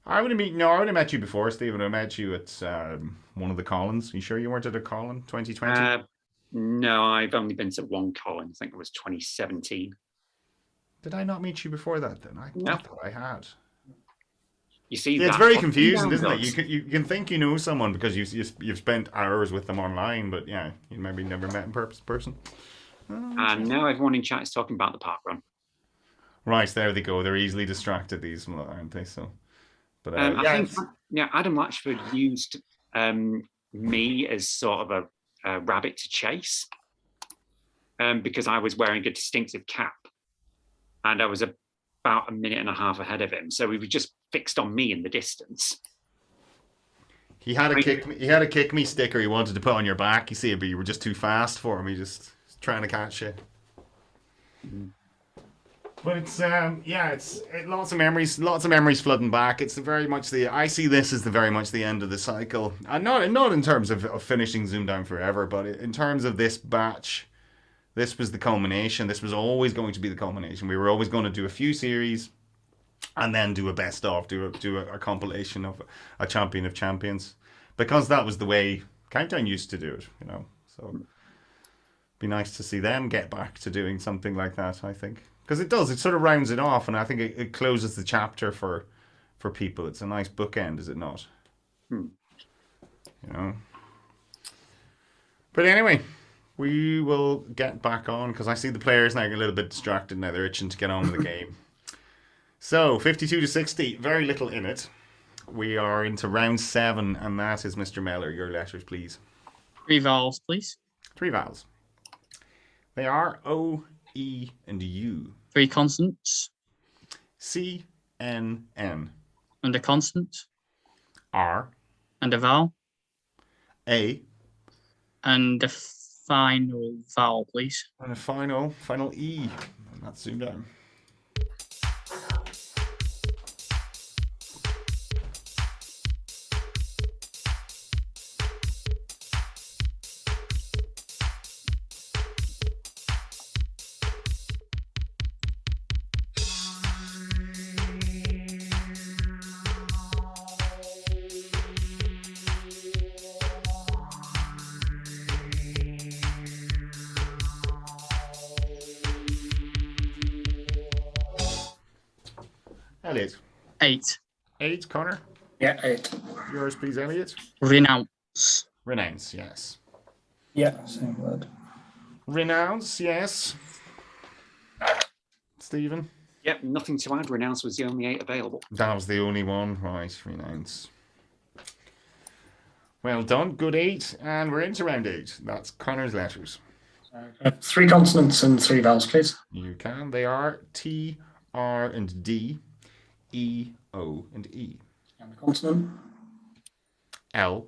I would have met you before, Stephen. I met you at one of the Collins. You sure you weren't at a Collin 2020? No, I've only been to one Collin. I think it was 2017. Did I not meet you before that then? I thought I had. You see, it's very confusing, isn't it? You can think you know someone because you've spent hours with them online, but yeah, you maybe never met in person. And now everyone in chat is talking about the park run. Right, there they go. They're easily distracted, these, aren't they? So, but I think Adam Latchford used me as sort of a rabbit to chase because I was wearing a distinctive cap, and I was about a minute and a half ahead of him, so he was just fixed on me in the distance. He had a kick me sticker he wanted to put on your back, you see, but you were just too fast for him. He just trying to catch you. But it's lots of memories flooding back. It's very much I see this as very much the end of the cycle, and not in terms of finishing ZoomDown forever, but in terms of this batch. This was the culmination. This was always going to be the culmination. We were always going to do a few series, and then do a best of, do a compilation of a champion of champions, because that was the way Countdown used to do it. So it'd be nice to see them get back to doing something like that. I think because it does. It sort of rounds it off, and I think it closes the chapter for people. It's a nice bookend, is it not? But anyway. We will get back on because I see the players now get a little bit distracted now. They're itching to get on with the game. So 52-60, very little in it. We are into round 7, and that is Mr. Mellor. Your letters, please. 3 vowels, please. 3 vowels. They are O, E, and U. 3 consonants. C, N, N. And a consonant. R. And a vowel. A. And a final vowel, please. And a final E. And that's ZoomDown. Elliott. 8. 8, Connor. Yeah, 8. Yours, please, Elliott. Renounce. Renounce, yes. Yeah, same word. Renounce, yes. Stephen? Yep, nothing to add. Renounce was the only 8 available. That was the only one. Right, renounce. Well done. Good 8. And we're into round 8. That's Conor's letters. 3 consonants and 3 vowels, please. You can. They are T, R, and D, E, O, and E. And a consonant. L.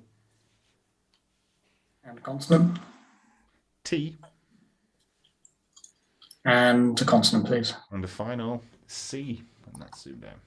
And a consonant. T. And a consonant, please. And the final C. And that's ZoomDown.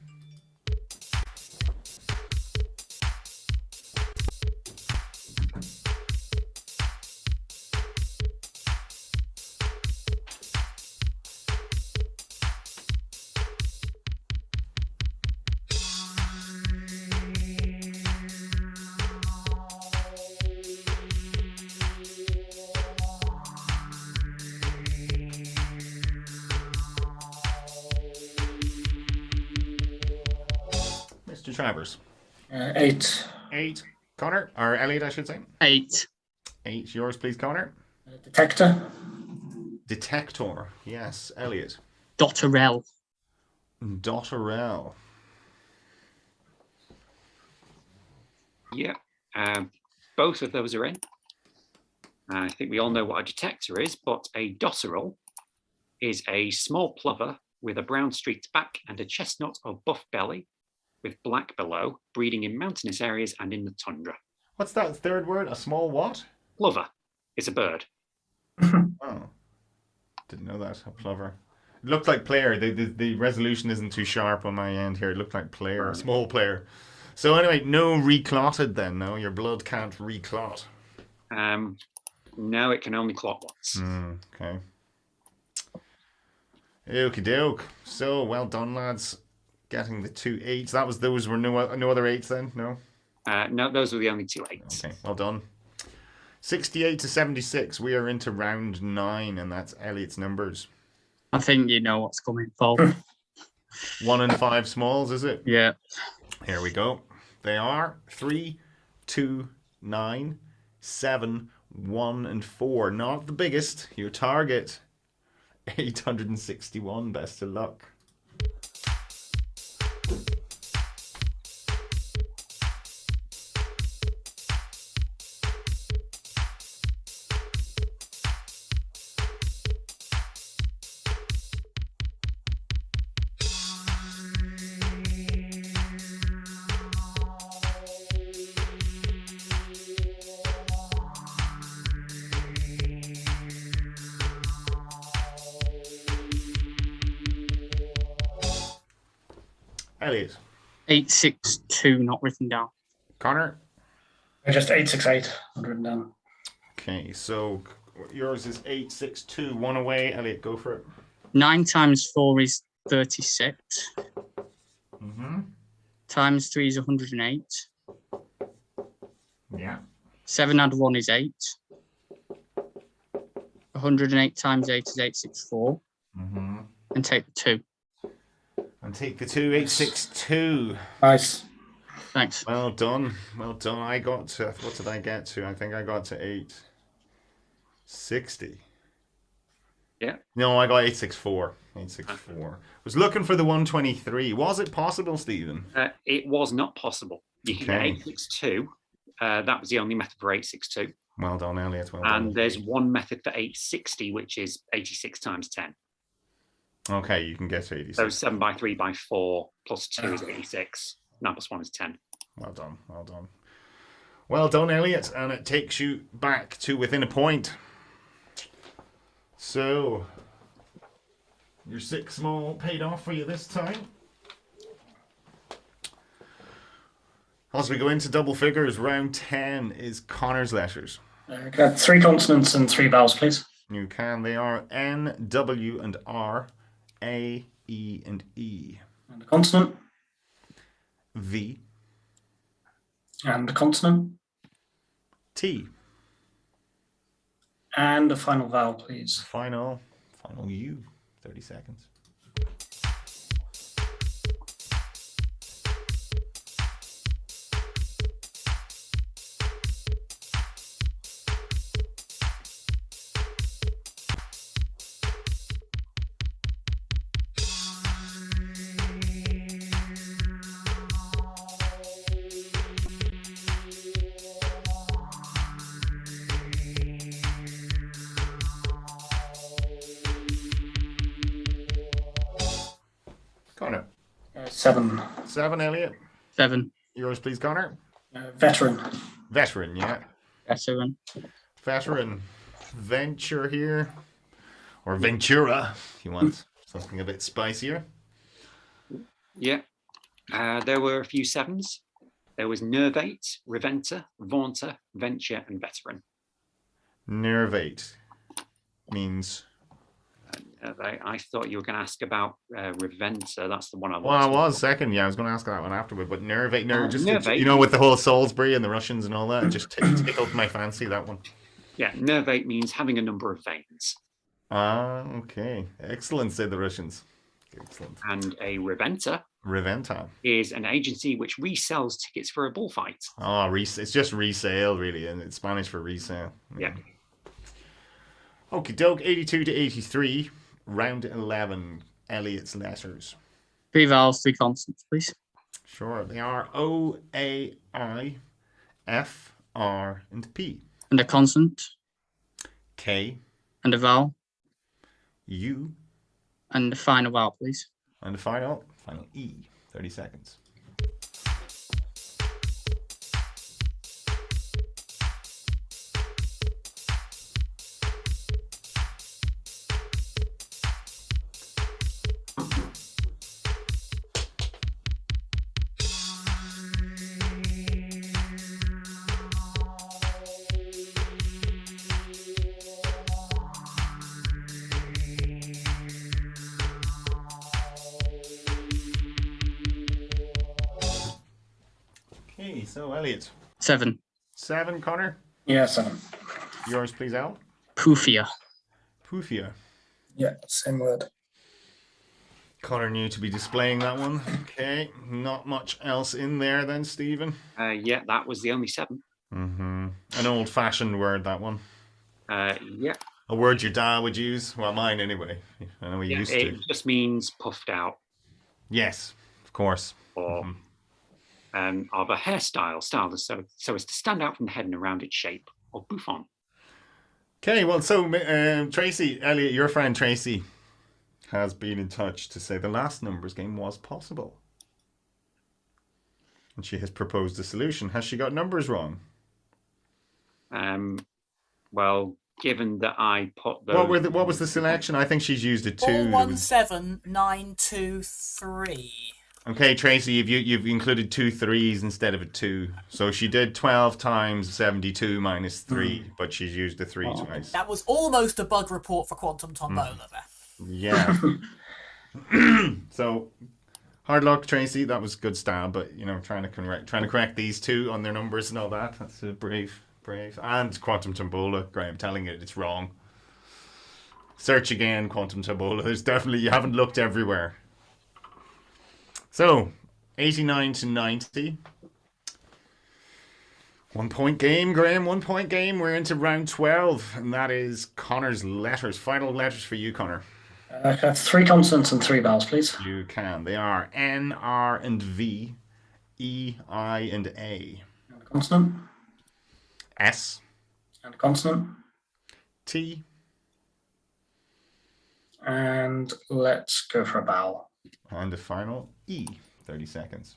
Mr. Travers. 8. 8. Connor, or Elliot, I should say. 8. 8. Yours, please, Connor. Detector. Detector. Yes, Elliot. Dotterel. Dotterel. Yeah, both of those are in. I think we all know what a detector is, but a dotterel is a small plover with a brown streaked back and a chestnut or buff belly with black below, breeding in mountainous areas and in the tundra. What's that third word? A small what? Plover is a bird. Oh. Didn't know that. A plover. It looked like player. The resolution isn't too sharp on my end here. It looked like player. A small player. So anyway, no reclotted then, no? Your blood can't reclot. No, it can only clot once. Okay. Okie doke. So, well done, lads. Getting the 2 8s. Those were no other 8s then? No? No, those were the only 2 8s. Okay, well done. 68 to 76. We are into round 9, and that's Elliott's numbers. I think you know what's coming, Paul. 1 and 5 smalls, is it? Yeah. Here we go. They are 3, 2, 9, 7, 1, and 4. Not the biggest. Your target, 861. Best of luck. Elliot. 862, not written down. Connor. Just 868. Not written down. Okay, so yours is 862. 1 away. Elliot, go for it. 9 times 4 is 36. Times 3 is 108. Yeah. 7 add 1 is 8. 108 times 8 is 864. And take the 2. And take the 2, 862. Nice. Thanks. Well done. Well done. I got to, what did I get to? I think I got to 860. Yeah. No, I got 864. 864. Was looking for the 123. Was it possible, Stephen? It was not possible. You can get 862. That was the only method for 862. Well done, Elliot. Well done. And there's one method for 860, which is 86 times 10. Okay, you can get to 86. So 7 by 3 by 4 plus 2 is 86. 9 plus 1 is 10. Well done. Well done. Well done, Elliot. And it takes you back to within a point. So, your 6 small paid off for you this time. As we go into double figures, round 10 is Conor's letters. Got 3 consonants and 3 vowels, please. You can. They are N, W, and R, A, E, and E. And a consonant. V. And a consonant. T. And a final vowel, please. Final U. 30 seconds. 7. 7, Elliot. 7. Yours, please, Connor. Veteran. Veteran, yeah. Veteran. Veteran. Venture here. Or Ventura, if you want something a bit spicier. Yeah. There were a few 7s. There was Nervate, Reventer, Vaunter, Venture, and Veteran. Nervate means... I thought you were going to ask about Reventer. That's the one I Well, I was second. Yeah, I was going to ask that one afterward. But Nervate, Nervate. You know, with the whole Salisbury and the Russians and all that, it just tickled my fancy, that one. Yeah, Nervate means having a number of veins. Ah, okay. Excellent, say the Russians. Excellent. And a Reventer is an agency which resells tickets for a bullfight. Oh, it's just resale, really, and it's Spanish for resale. Yeah. Okie doke, 82 to 83, round 11, Elliott's letters. 3 vowels, 3 consonants, please. Sure, they are O, A, I, F, R, and P. And a consonant. K. And a vowel. U. And the final vowel, please. And the final E. 30 seconds. So, Elliot. 7. 7, Connor? Yeah, 7. Yours, please, Al? Poofia. Poofia. Yeah, same word. Connor knew to be displaying that one. Okay, not much else in there then, Stephen? Yeah, that was the only 7. Mm-hmm. An old-fashioned word, that one. Yeah. A word your dad would use. Well, mine anyway. I know he used to. It just means puffed out. Yes, of course. Or of a hairstyle, styled so as to stand out from the head in a rounded shape, or bouffant. Okay, well, so Tracy, Elliot, your friend Tracy, has been in touch to say the last numbers game was possible. And she has proposed a solution. Has she got numbers wrong? Well, given that I put those... What was the selection? I think she's used it too. 417923. Okay, Tracy, you've included 2 3s instead of a 2. So she did 12 times 72 minus 3, but she's used the 3 twice. That was almost a bug report for Quantum Tombola there. Yeah. So hard luck, Tracy. That was a good stab, but trying to correct these 2 on their numbers and all that. That's a brave. And Quantum Tombola, Graham, telling it it's wrong. Search again, Quantum Tombola. There's definitely, you haven't looked everywhere. So, 89 to 90. 1 point game, Graham, 1 point game. We're into round 12, and that is Connor's letters. Final letters for you, Connor. 3 consonants and 3 vowels, please. You can. They are N, R, and V, E, I, and A. And a consonant. S. And a consonant. T. And let's go for a vowel. And the final E. 30 seconds.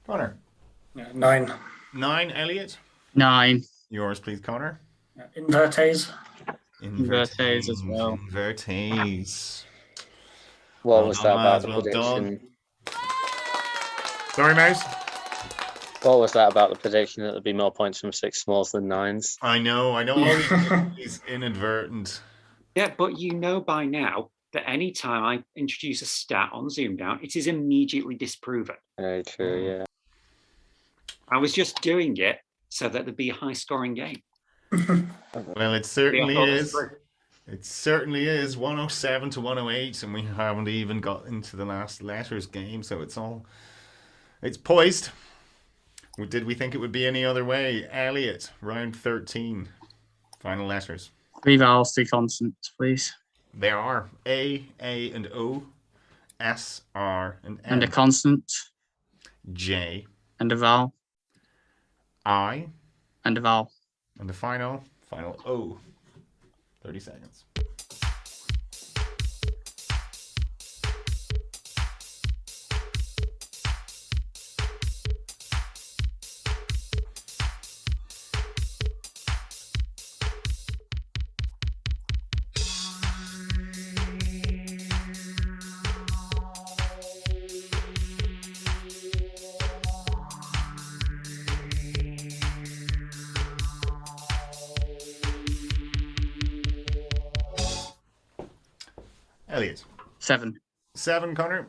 Connor. 9. 9, Elliot. 9. Yours, please, Connor. Invertes. Invertes as well. Invertes. What was that about the well prediction? Sorry, Mouse. What was that about the prediction that there'd be more points from 6 smalls than 9s? I know. All these inadvertent. Yeah, but you know by now that any time I introduce a stat on ZoomDown, it is immediately disproven. Very true, yeah. I was just doing it so that there'd be a high-scoring game. Well, it certainly is. It certainly is 107 to 108, and we haven't even got into the last letters game, so it's poised. Did we think it would be any other way? Elliott, round 13. Final letters. 3 vowels, 3 consonants, please. They are A, and O, S, R, and N. And a consonant. J. And a vowel. I. And a vowel. And the final O. 30 seconds. Elliott. 7. 7, Connor.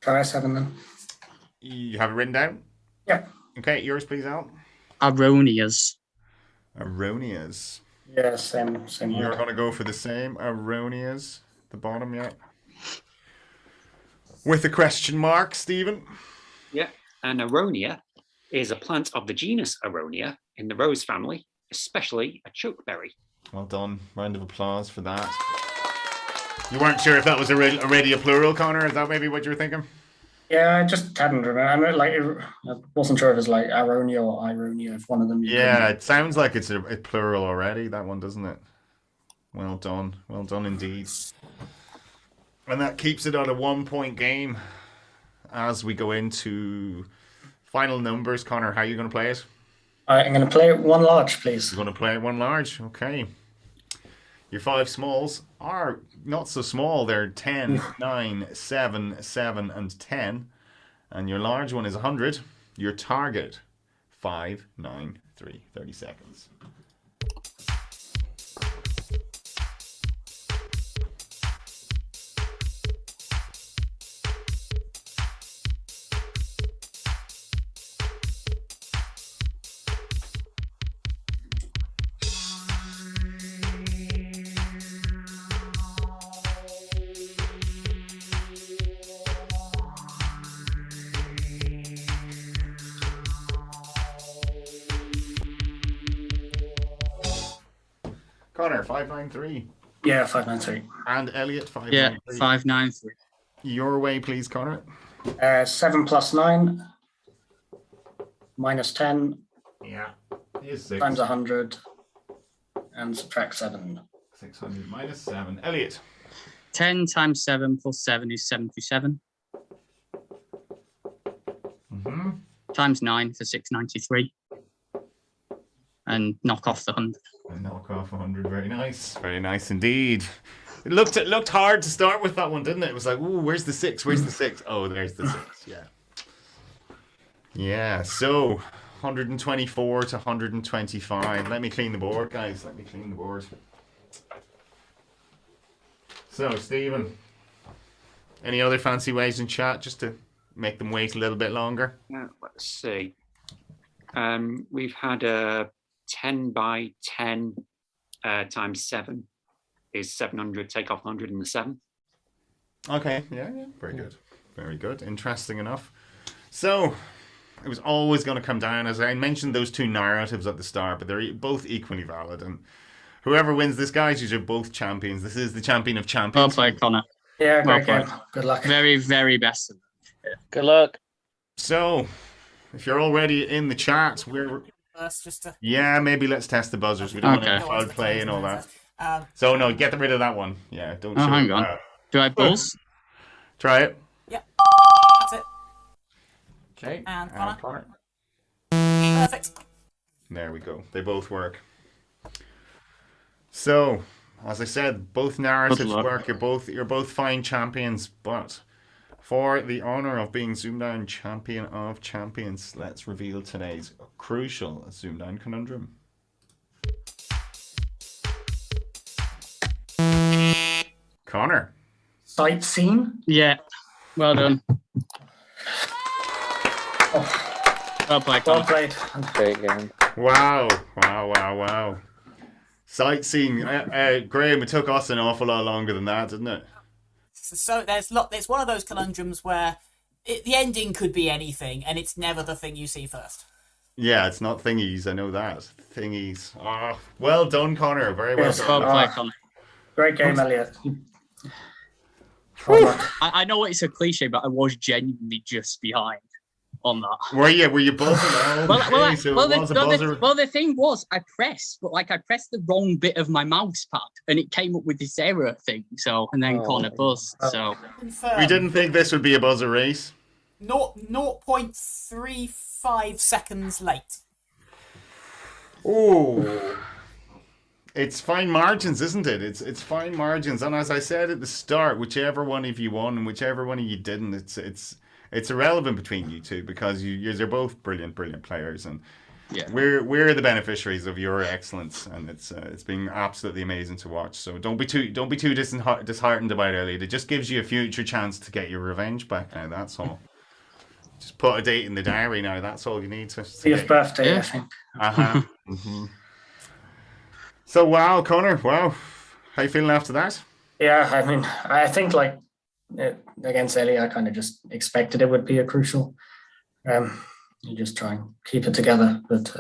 Try 7 then. You have it written down? Yep. Okay, yours please, Al. Aronias. Aronias. Yeah, same. You're going to go for the same. Aronias. The bottom, yeah. With a question mark, Stephen. Yeah, and Aronia is a plant of the genus Aronia in the rose family, especially a chokeberry. Well done. Round of applause for that. You weren't sure if that was already a plural, Connor? Is that maybe what you were thinking? Yeah, I just hadn't remembered. I wasn't sure if it's like Aronia or Ironia, if one of them. Yeah, it sounds like it's a plural already, that one, doesn't it? Well done. Well done indeed. And that keeps it on a 1-point game as we go into final numbers. Connor, how are you going to play it? I'm going to play it 1 large, please. You're going to play it 1 large? Okay. Your 5 smalls are not so small. They're 10, 9, 7, 7, and 10. And your large one is 100. Your target, 5, 9, 3. 30 seconds. Connor, 593. Yeah, 593. And Elliott, 593. Yeah, 593. Your way, please, Connor. 7 plus 9 minus 10 Yeah. Is 6. times 100 and subtract 7. 600 minus 7. Elliott. 10 times 7 plus 7 is 77. Mm-hmm. Times 9 for 693. And knock off the 100. And knock off 100. Very nice. Very nice indeed. It looked hard to start with that one, didn't it? It was like, ooh, where's the 6? Where's the 6? Oh, there's the 6. Yeah. Yeah, so 124 to 125. Let me clean the board, guys. Let me clean the board. So, Stephen, any other fancy ways in chat just to make them wait a little bit longer? Let's see. We've had a 10 by 10 times 7 is 700. Take off 100 and the 7. Okay, yeah, very good. Very good. Interesting enough. So, it was always going to come down, as I mentioned, those 2 narratives at the start, but they're both equally valid. And whoever wins this, guys, you're both champions. This is the champion of champions. Well played, Connor. Yeah, Well great game. played. Good luck. Very, very best. Good luck. So, if you're already in the chat, Just to... yeah, maybe let's test the buzzers. We don't Okay. want to foul play and all that. Um, So, no, get rid of that one. Yeah, don't show hang it. on. Do I buzz? Try it. yeah, that's it. Okay. And Connor. Connor. Perfect. There we go. They both work. So, as I said, both narratives Good luck. work. You're both fine champions, but for the honor of being ZoomDown champion of champions, let's reveal today's crucial ZoomDown conundrum. Connor. Sight scene. Yeah. Well done. Oh, Well played, well Connor. played. Great game. Wow. sightseeing. Graham, it took us an awful lot longer than that, didn't it? So there's one of those conundrums where the ending could be anything, and it's never the thing you see first. Yeah, it's not thingies. I know that. Thingies. Oh, well done, Connor. Very well done. Well played, Connor. Great game, Elliott. I know it's a cliche, but I was genuinely just behind on that. Were you? Were you buzzing? Oh, The thing was, I pressed the wrong bit of my mouse pad, and it came up with this error thing. So, and then Connor buzzed. So we didn't think this would be a buzzer race. 0.35 seconds late. Oh, it's fine margins, isn't it? It's fine margins, and as I said at the start, whichever one of you won and whichever one of you didn't, it's irrelevant between you two because you're both brilliant players, and we're the beneficiaries of your excellence, and it's been absolutely amazing to watch. So don't be too disheartened about it, Elliot. It just gives you a future chance to get your revenge back now. That's all. Just put a date in the diary now. That's all you need to. See his birthday, I think. Mm-hmm. So wow, Connor, wow, how you feeling after that? Yeah, I mean, I think like against Ellie, I kind of just expected it would be a crucial. You just try and keep it together, but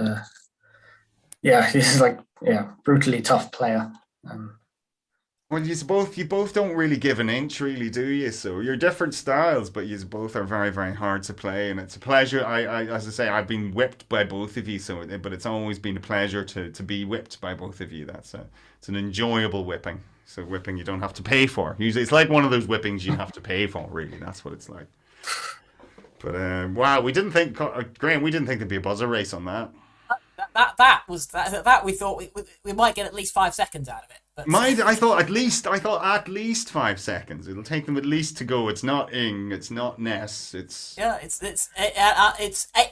he's brutally tough player. Well, you both don't really give an inch, really, do you? So you're different styles, but you both are very, very hard to play, and it's a pleasure. As I say, I've been whipped by both of you, but it's always been a pleasure to be whipped by both of you. It's an enjoyable whipping. So whipping you don't have to pay for. Usually, it's like one of those whippings you have to pay for. Really, that's what it's like. But wow, we didn't think, Graham, we didn't think there'd be a buzzer race on that. That we thought we might get at least 5 seconds out of it. But... I thought at least 5 seconds. It'll take them at least to go. It's not ing. It's not ness. It's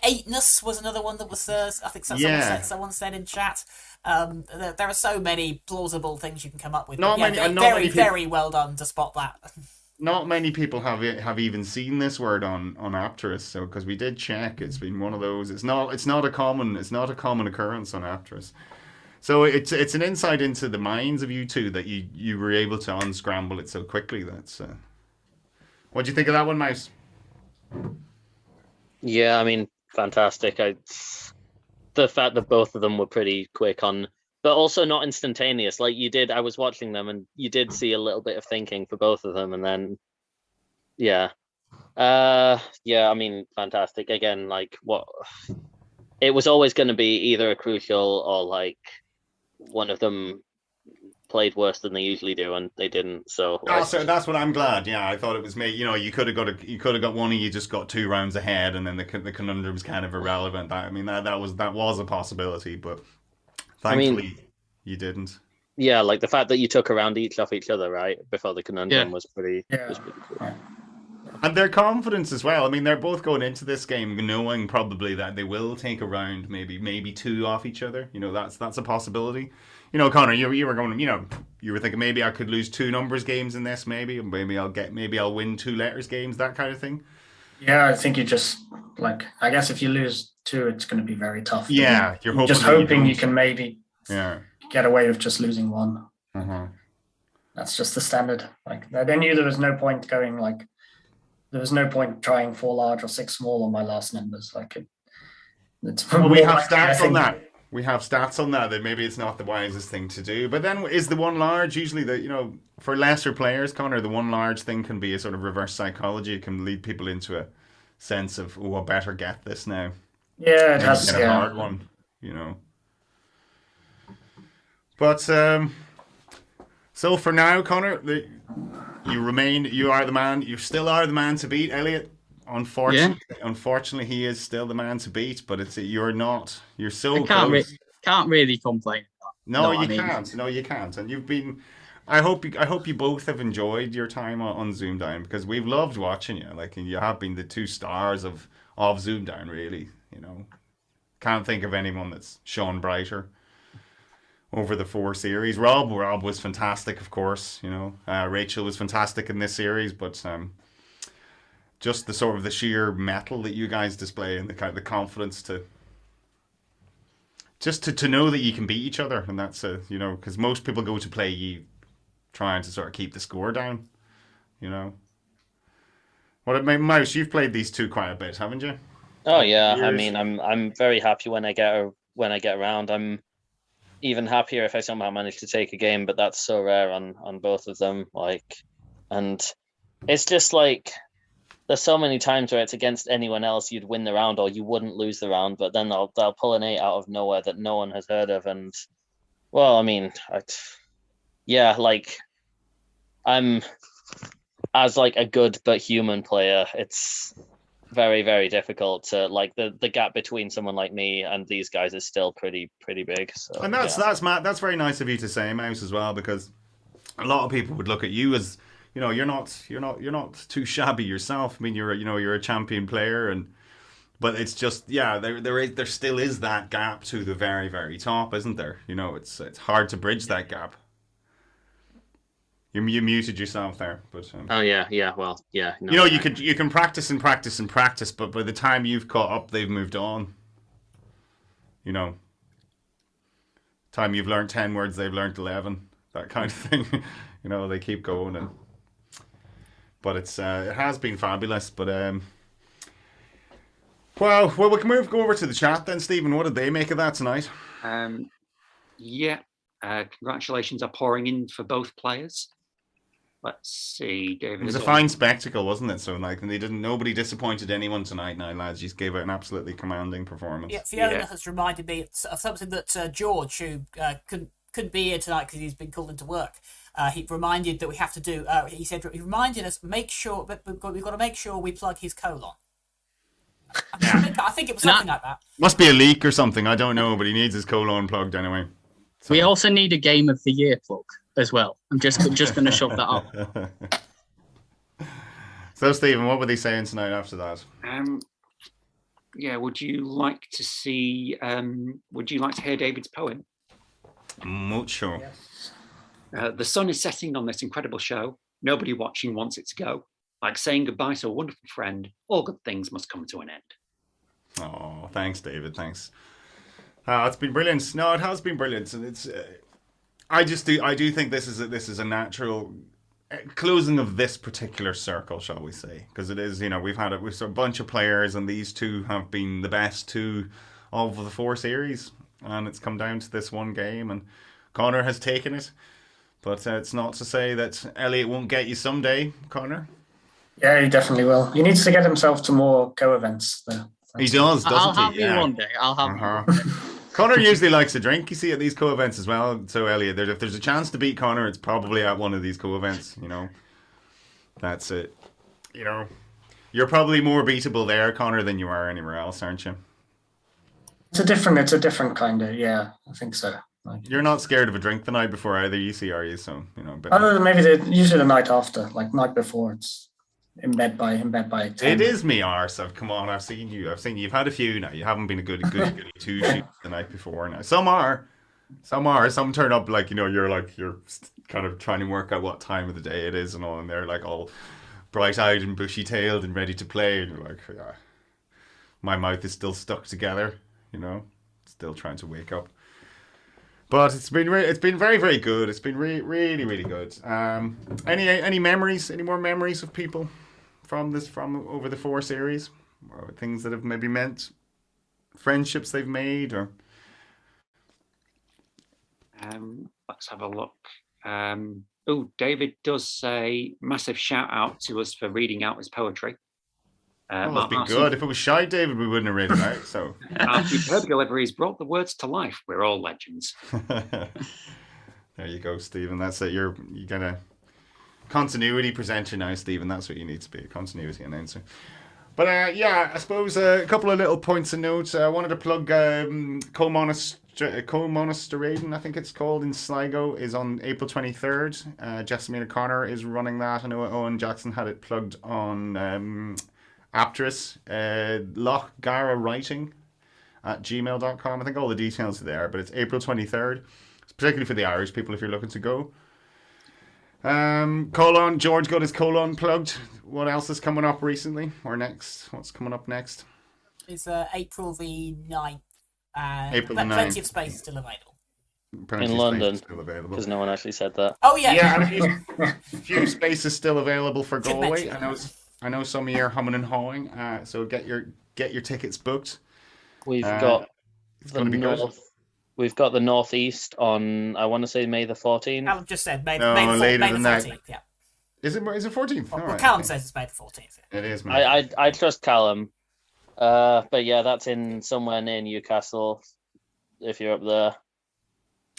eightness was another one that was. I think someone said in chat. There are so many plausible things you can come up with. Very well done to spot that. Not many people have even seen this word on Apterus, so because we did check, it's been one of those. It's not a common occurrence on Apterus. So it's an insight into the minds of you two that you were able to unscramble it so quickly. That's what do you think of that one, Mouse? Yeah, I mean, fantastic. The fact that both of them were pretty quick on, but also not instantaneous. Like you did, I was watching them, and you did see a little bit of thinking for both of them, and then, I mean, fantastic. Again, like it was always going to be either a crucial or like one of them played worse than they usually do, and they didn't. So that's what I'm glad. Yeah, I thought it was me. You know, you could have got one of you just got 2 rounds ahead, and then the conundrum's kind of irrelevant. That was a possibility, but thankfully you didn't. Yeah, like the fact that you took a round each off each other, right, before the conundrum was pretty cool. And their confidence as well. I mean, they're both going into this game knowing probably that they will take a round, maybe 2 off each other. You know, that's a possibility. You know, Connor, you were going. You know, you were thinking maybe I could lose 2 numbers games in this. Maybe I'll win 2 letters games. That kind of thing. Yeah, I think you just I guess if you lose 2, it's going to be very tough. Yeah, you're just hoping you can maybe get away with just losing 1. Uh-huh. That's just the standard. They knew there was no point going there was no point trying 4 large or 6 small on my last numbers. We have stats on that. We have stats on that maybe it's not the wisest thing to do. But then is the 1 large usually for lesser players, Connor, the 1 large thing can be a sort of reverse psychology. It can lead people into a sense of, I better get this now. Yeah, it has a hard one, But so for now, Connor, you are the man. You still are the man to beat, Elliot. Unfortunately, he is still the man to beat. But you're not. You're so close. Can't really complain. No, you can't. No, you can't. And you've been. I hope you both have enjoyed your time on ZoomDown, because we've loved watching you. You have been the 2 stars of ZoomDown, really. Can't think of anyone that's shone brighter over the 4 series. Rob was fantastic, of course. Rachel was fantastic in this series, but just the sort of the sheer mettle that you guys display and the kind of the confidence to just to know that you can beat each other, and that's because most people go to play you trying to sort of keep the score down, you know. What about Mouse? You've played these two quite a bit, haven't you? Oh yeah, I mean, I'm very happy when I get around. I'm even happier if I somehow manage to take a game, but that's so rare on both of them. And it's just like there's so many times where it's against anyone else you'd win the round or you wouldn't lose the round, but then they'll pull an 8 out of nowhere that no one has heard of, and well, I mean, I'm as like a good but human player, it's very, very difficult to the gap between someone like me and these guys is still pretty big. So, and that's very nice of you to say, Mouse, as well, because a lot of people would look at you as you're not too shabby yourself. I mean, you're a champion player, but it's just there still is that gap to the very, very top, isn't there? It's hard to bridge that gap. You muted yourself there, but oh yeah, well yeah. No, you can practice and practice and practice, but by the time you've caught up, they've moved on. Time you've learned 10 words, they've learned 11. That kind of thing. They keep going, but it has been fabulous. But well, we can go over to the chat then, Stephen. What did they make of that tonight? Congratulations are pouring in for both players. Let's see, David. It was a fine spectacle, wasn't it? So, nobody disappointed anyone tonight. Now, lads, just gave it an absolutely commanding performance. Yeah, Fiona has reminded me of something that George, who couldn't be here tonight because he's been called into work. He reminded that we have to do. He reminded us we've got to make sure we plug his colon. I think it was something like that. Must be a leak or something. I don't know, but he needs his colon plugged anyway. So. We also need a Game of the Year plug as well. I'm just going to shove that up. So, Stephen, what were they saying tonight after that? Would you like to see? Would you like to hear David's poem? Mucho. Yes. The sun is setting on this incredible show. Nobody watching wants it to go. Like saying goodbye to a wonderful friend. All good things must come to an end. Oh, thanks, David. Thanks. It's been brilliant. No, it has been brilliant, and it's. I do think this is a natural closing of this particular circle, shall we say? Because it is, we've a bunch of players, and these two have been the best two of the 4 series, and it's come down to this one game, and Conor has taken it. But it's not to say that Elliott won't get you someday, Conor. Yeah, he definitely will. He needs to get himself to more co-events, though. He does, doesn't he? I'll have you one day. I'll have you. Conor usually likes to drink, you see, at these co-events as well. So, Elliott, if there's a chance to beat Conor, it's probably at one of these co-events, That's it. You're probably more beatable there, Conor, than you are anywhere else, aren't you? It's a different kind of, yeah, I think so. You're not scared of a drink the night before either, you see, are you? So, But maybe usually the night after, night before, it's in bed by 10. It is me arse. Come on, I've seen you. You've had a few now. You haven't been a goody two shoot the night before now. Some are. Some turn up you're kind of trying to work out what time of the day it is and all, and they're all bright-eyed and bushy-tailed and ready to play. And you're yeah, my mouth is still stuck together. Still trying to wake up. But it's been very, very good. It's been really, really good. Any memories? Any more memories of people from over the 4 series, or things that have maybe meant friendships they've made, or? Let's have a look. David does say massive shout out to us for reading out his poetry. It's been good. If it was shy David, we wouldn't have read it out. So our superb deliveries brought the words to life. We're all legends. There you go, Stephen. That's it. You get a continuity presenter now, Stephen. That's what you need to be, a continuity announcer. But I suppose a couple of little points of note. I wanted to plug Co-Monasteradin, I think it's called, in Sligo, is on April 23rd. Jessamine O'Connor is running that. I know Owen Jackson had it plugged on Aptris. Lochgara Writing at gmail.com. I think all the details are there, but it's April 23rd. It's particularly for the Irish people if you're looking to go. George got his colon plugged. What else is coming up recently or next? What's coming up next? It's April the 9th. April the 9th. Plenty of space still available. In London, still available. Because no one actually said that. Oh yeah. Yeah, and a few spaces still available for Galway. I know some of you are humming and hawing. So get your tickets booked. We've got the north. We've got the northeast on, I want to say, May the 14th. Callum just said May, No, May the later 14th. than that. Yeah. Is it 14th? Well, Callum says it's May the 14th. Yeah. It is. I trust Callum. But yeah, that's in somewhere near Newcastle. If you're up there.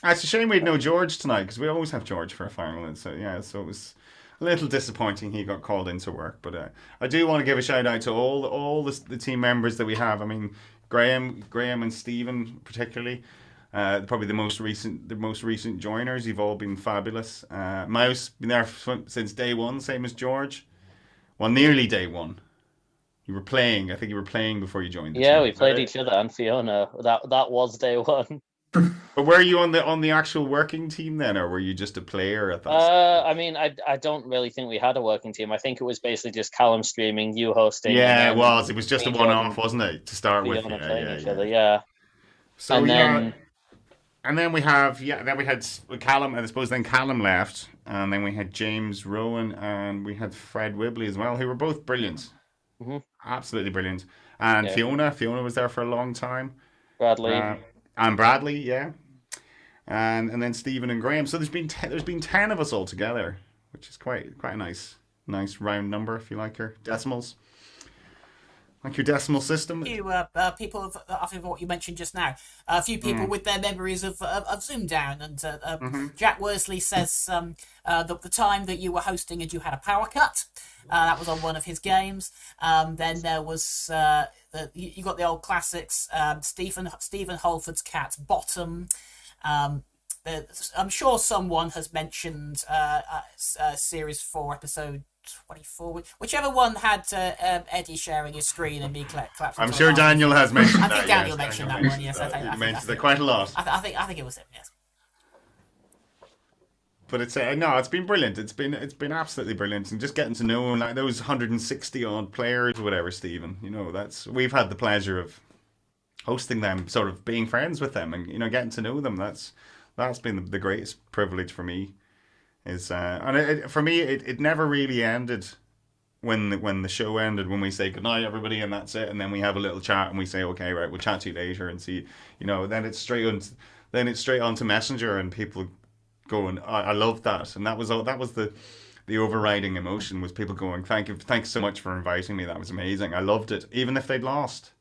It's a shame we had no George tonight because we always have George for a final. And so it was a little disappointing he got called into work. But I do want to give a shout out to all the team members that we have. I mean, Graham and Stephen particularly. Probably the most recent joiners. You've all been fabulous. Mouse been there since day one, same as George. Well, nearly day one. You were playing. I think you were playing before you joined. Yeah, we played each other and Fiona. That was day one. But were you on the actual working team then, or were you just a player at that? I mean, I don't really think we had a working team. I think it was basically just Callum streaming, you hosting. Yeah, it was. It was just a one-off, wasn't it, to start with? Yeah. So and then we have then we had Callum. I suppose then Callum left, and then we had James Rowan, and we had Fred Wibley as well, who were both brilliant, absolutely brilliant. And Fiona was there for a long time. Bradley. And Bradley, yeah, and then Stephen and Graham. So there's been 10 of us all together, which is quite a nice round number if you like your decimals, like your decimal system. A few people, after what you mentioned just now, a few people with their memories of ZoomDown, and Jack Worsley says the time that you were hosting and you had a power cut. That was on one of his games. Then there was you got the old classics. Stephen Holford's Cat's Bottom. I'm sure someone has mentioned Series 4, Episode 24. Whichever one had Eddie sharing his screen and me clapping. I'm sure Daniel has mentioned that. I think Daniel mentioned that one. Yes, he mentioned it quite a lot. I think it was him. Yes. But it's been brilliant. It's been absolutely brilliant, and just getting to know like those 160 odd players, or whatever, Stephen. We've had the pleasure of hosting them, sort of being friends with them, and getting to know them. That's been the greatest privilege for me. For me, it never really ended when the show ended, when we say goodnight everybody and that's it, and then we have a little chat and we say okay, right, we'll chat to you later and see. Then it's straight on to Messenger and people going, I love that, and that was the overriding emotion was people going, thanks so much for inviting me, that was amazing, I loved it, even if they'd lost,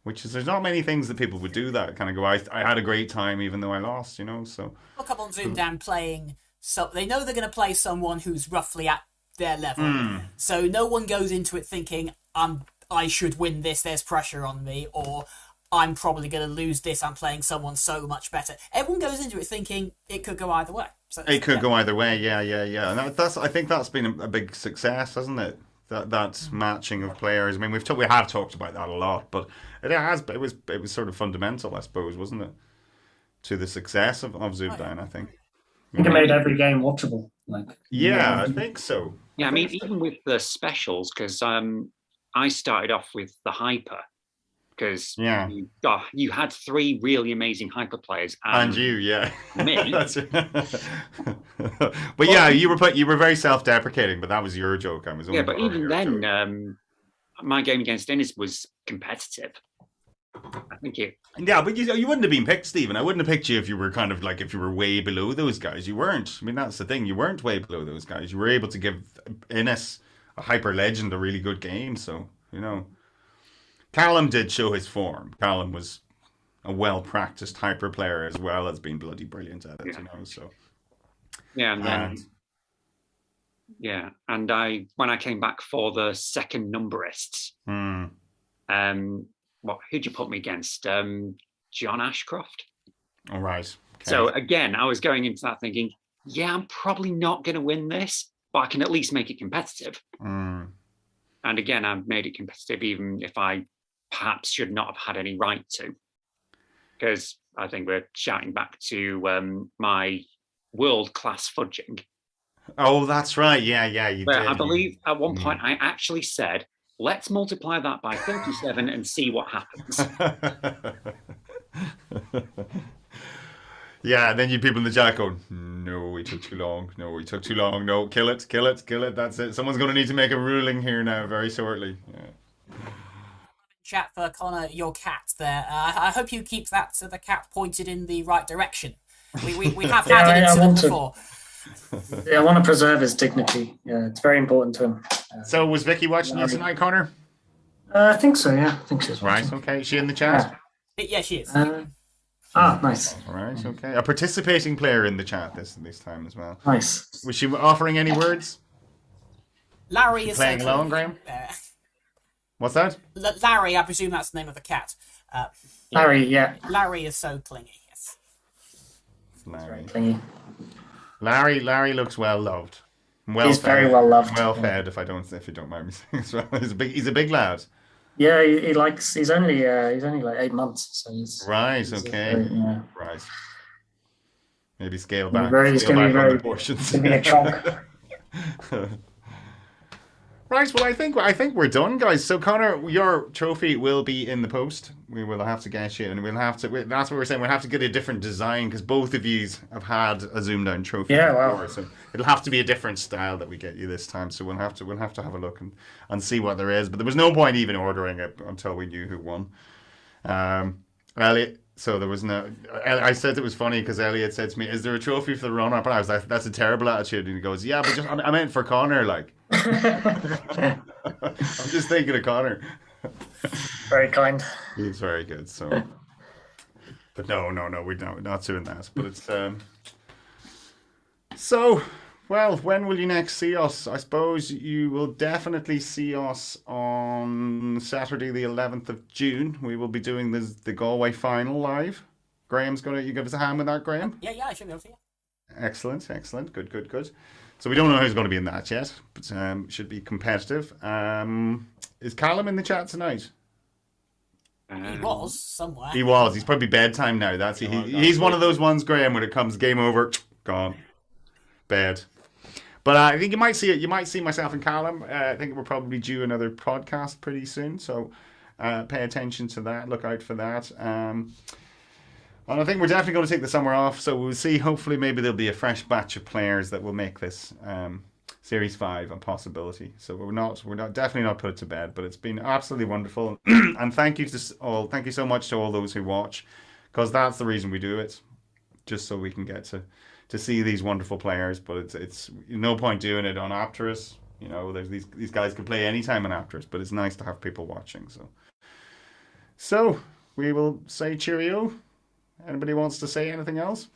which is, there's not many things that people would do that kind of go, I had a great time even though I lost, so look up on ZoomDown playing, so they know they're going to play someone who's roughly at their level, so no one goes into it thinking I should win this, there's pressure on me, or I'm probably going to lose this, I'm playing someone so much better. Everyone goes into it thinking it could go either way. So it could go either way, yeah. And I think that's been a big success, hasn't it? That matching of players. I mean, we have talked about that a lot, but it was sort of fundamental, I suppose, wasn't it, to the success of ZoomDown, I think. I think it made every game watchable. I think so. Yeah, I mean, even with the specials, because I started off with the Hyper, because you had 3 really amazing hyper players, and you, me. But yeah, you were very self-deprecating, but that was your joke. But even then, my game against Dennis was competitive. I think it. Yeah, but you wouldn't have been picked, Stephen. I wouldn't have picked you if you were kind of like if you were way below those guys. You weren't. I mean, that's the thing. You weren't way below those guys. You were able to give Innes, a hyper legend, a really good game. So Callum did show his form. Callum was a well-practiced hyper player as well as being bloody brilliant at it, so. Yeah, and then, when I came back for the second Numberists, who'd you put me against? John Ashcroft. All right. Okay. So again, I was going into that thinking, I'm probably not going to win this, but I can at least make it competitive. And again, I made it competitive, even if I perhaps should not have had any right to, because I think we're shouting back to my world-class fudging. Oh, that's right. Yeah, you did. I believe at one point I actually said, let's multiply that by 37 and see what happens. Yeah, and then you people in the chat go, no, it took too long. No, it took too long. No, kill it. That's it. Someone's going to need to make a ruling here now very shortly. Yeah. Chat for Connor, your cat there. I hope you keep the cat pointed in the right direction. We have had an incident before. Yeah, I want to preserve his dignity. Yeah, it's very important to him. So was Vicky watching you tonight, Connor? I think so, yeah. I think she's watching. Right, okay. Is she in the chat? Yeah, she is. Nice. All right, okay. A participating player in the chat this time as well. Nice. Was she offering any words? Larry is playing along, Graham? What's that? Larry, I presume that's the name of the cat. Larry, yeah. Larry is so clingy, yes. Larry. Clingy. Larry looks well loved. He's very well loved. Well fed, if you don't mind me saying as well. He's a big lad. Yeah, he's only like 8 months, so he's right. Okay, right. Maybe scale back. He's going to be very portions. Give me a chunk. Right. Well, I think we're done, guys. So, Connor, your trophy will be in the post. We will have to get you, and we'll have to. That's what we're saying. We'll have to get a different design because both of you have had a ZoomDown trophy. Yeah, before, wow. So it'll have to be a different style that we get you this time. So we'll have to have a look and see what there is. But there was no point even ordering it until we knew who won. Elliott. So there was no. I said it was funny because Elliott said to me, "Is there a trophy for the runner-up?" And I was like, "That's a terrible attitude." And he goes, "Yeah, but I meant for Connor, like." I'm just thinking of Connor. Very kind. He's very good. So, but no, we're not doing that. But it's so. Well, when will you next see us? I suppose you will definitely see us on Saturday, the 11th of June. We will be doing the Galway final live. Graham's you give us a hand with that, Graham? Yeah, I should be able to. Excellent. Good. So we don't know who's going to be in that yet, but should be competitive. Is Callum in the chat tonight? He was somewhere. He was. He's probably bedtime now. He's one of those ones, Graham, when it comes game over, gone, bed. But I think you might see it. You might see myself and Callum. I think we're probably due another podcast pretty soon, so pay attention to that. Look out for that. And I think we're definitely going to take the summer off, so we'll see. Hopefully, maybe there'll be a fresh batch of players that will make this Series 5 a possibility. So we're definitely not put it to bed, but it's been absolutely wonderful. And thank you so much to all those who watch, because that's the reason we do it, just so we can get to see these wonderful players. But it's no point doing it on Apterus. You know, there's these guys can play anytime on Apterus, but it's nice to have people watching. So we will say cheerio. Anybody wants to say anything else?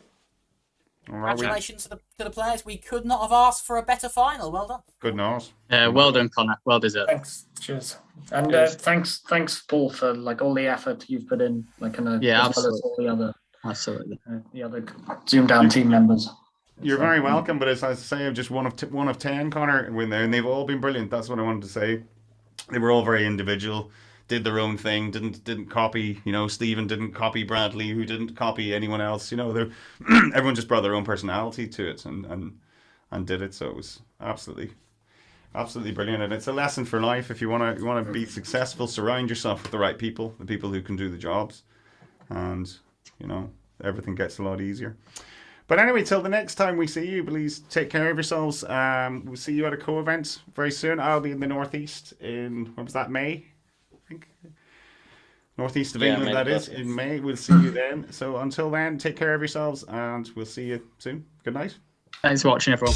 Congratulations to the players. We could not have asked for a better final. Well done. Good night. Well done, Connor. Well deserved. Thanks. Cheers. And thanks, Paul, for like all the effort you've put in, like as absolutely. well as all the other the other ZoomDown team members. You're very welcome. But as I say, I'm just one of 10, Connor, and they've all been brilliant. That's what I wanted to say. They were all very individual. Did their own thing, didn't copy, Stephen didn't copy Bradley, who didn't copy anyone else, everyone just brought their own personality to it and did it. So it was absolutely brilliant. And it's a lesson for life. If you want to be successful, surround yourself with the right people, the people who can do the jobs, and everything gets a lot easier. But anyway, till the next time we see you, please take care of yourselves. We'll see you at a co-event very soon. I'll be in the Northeast in, what was that, May? I think Northeast of England, that is, in May. We'll see you then. So until then, take care of yourselves, and we'll see you soon. Good night. Thanks for watching, everyone.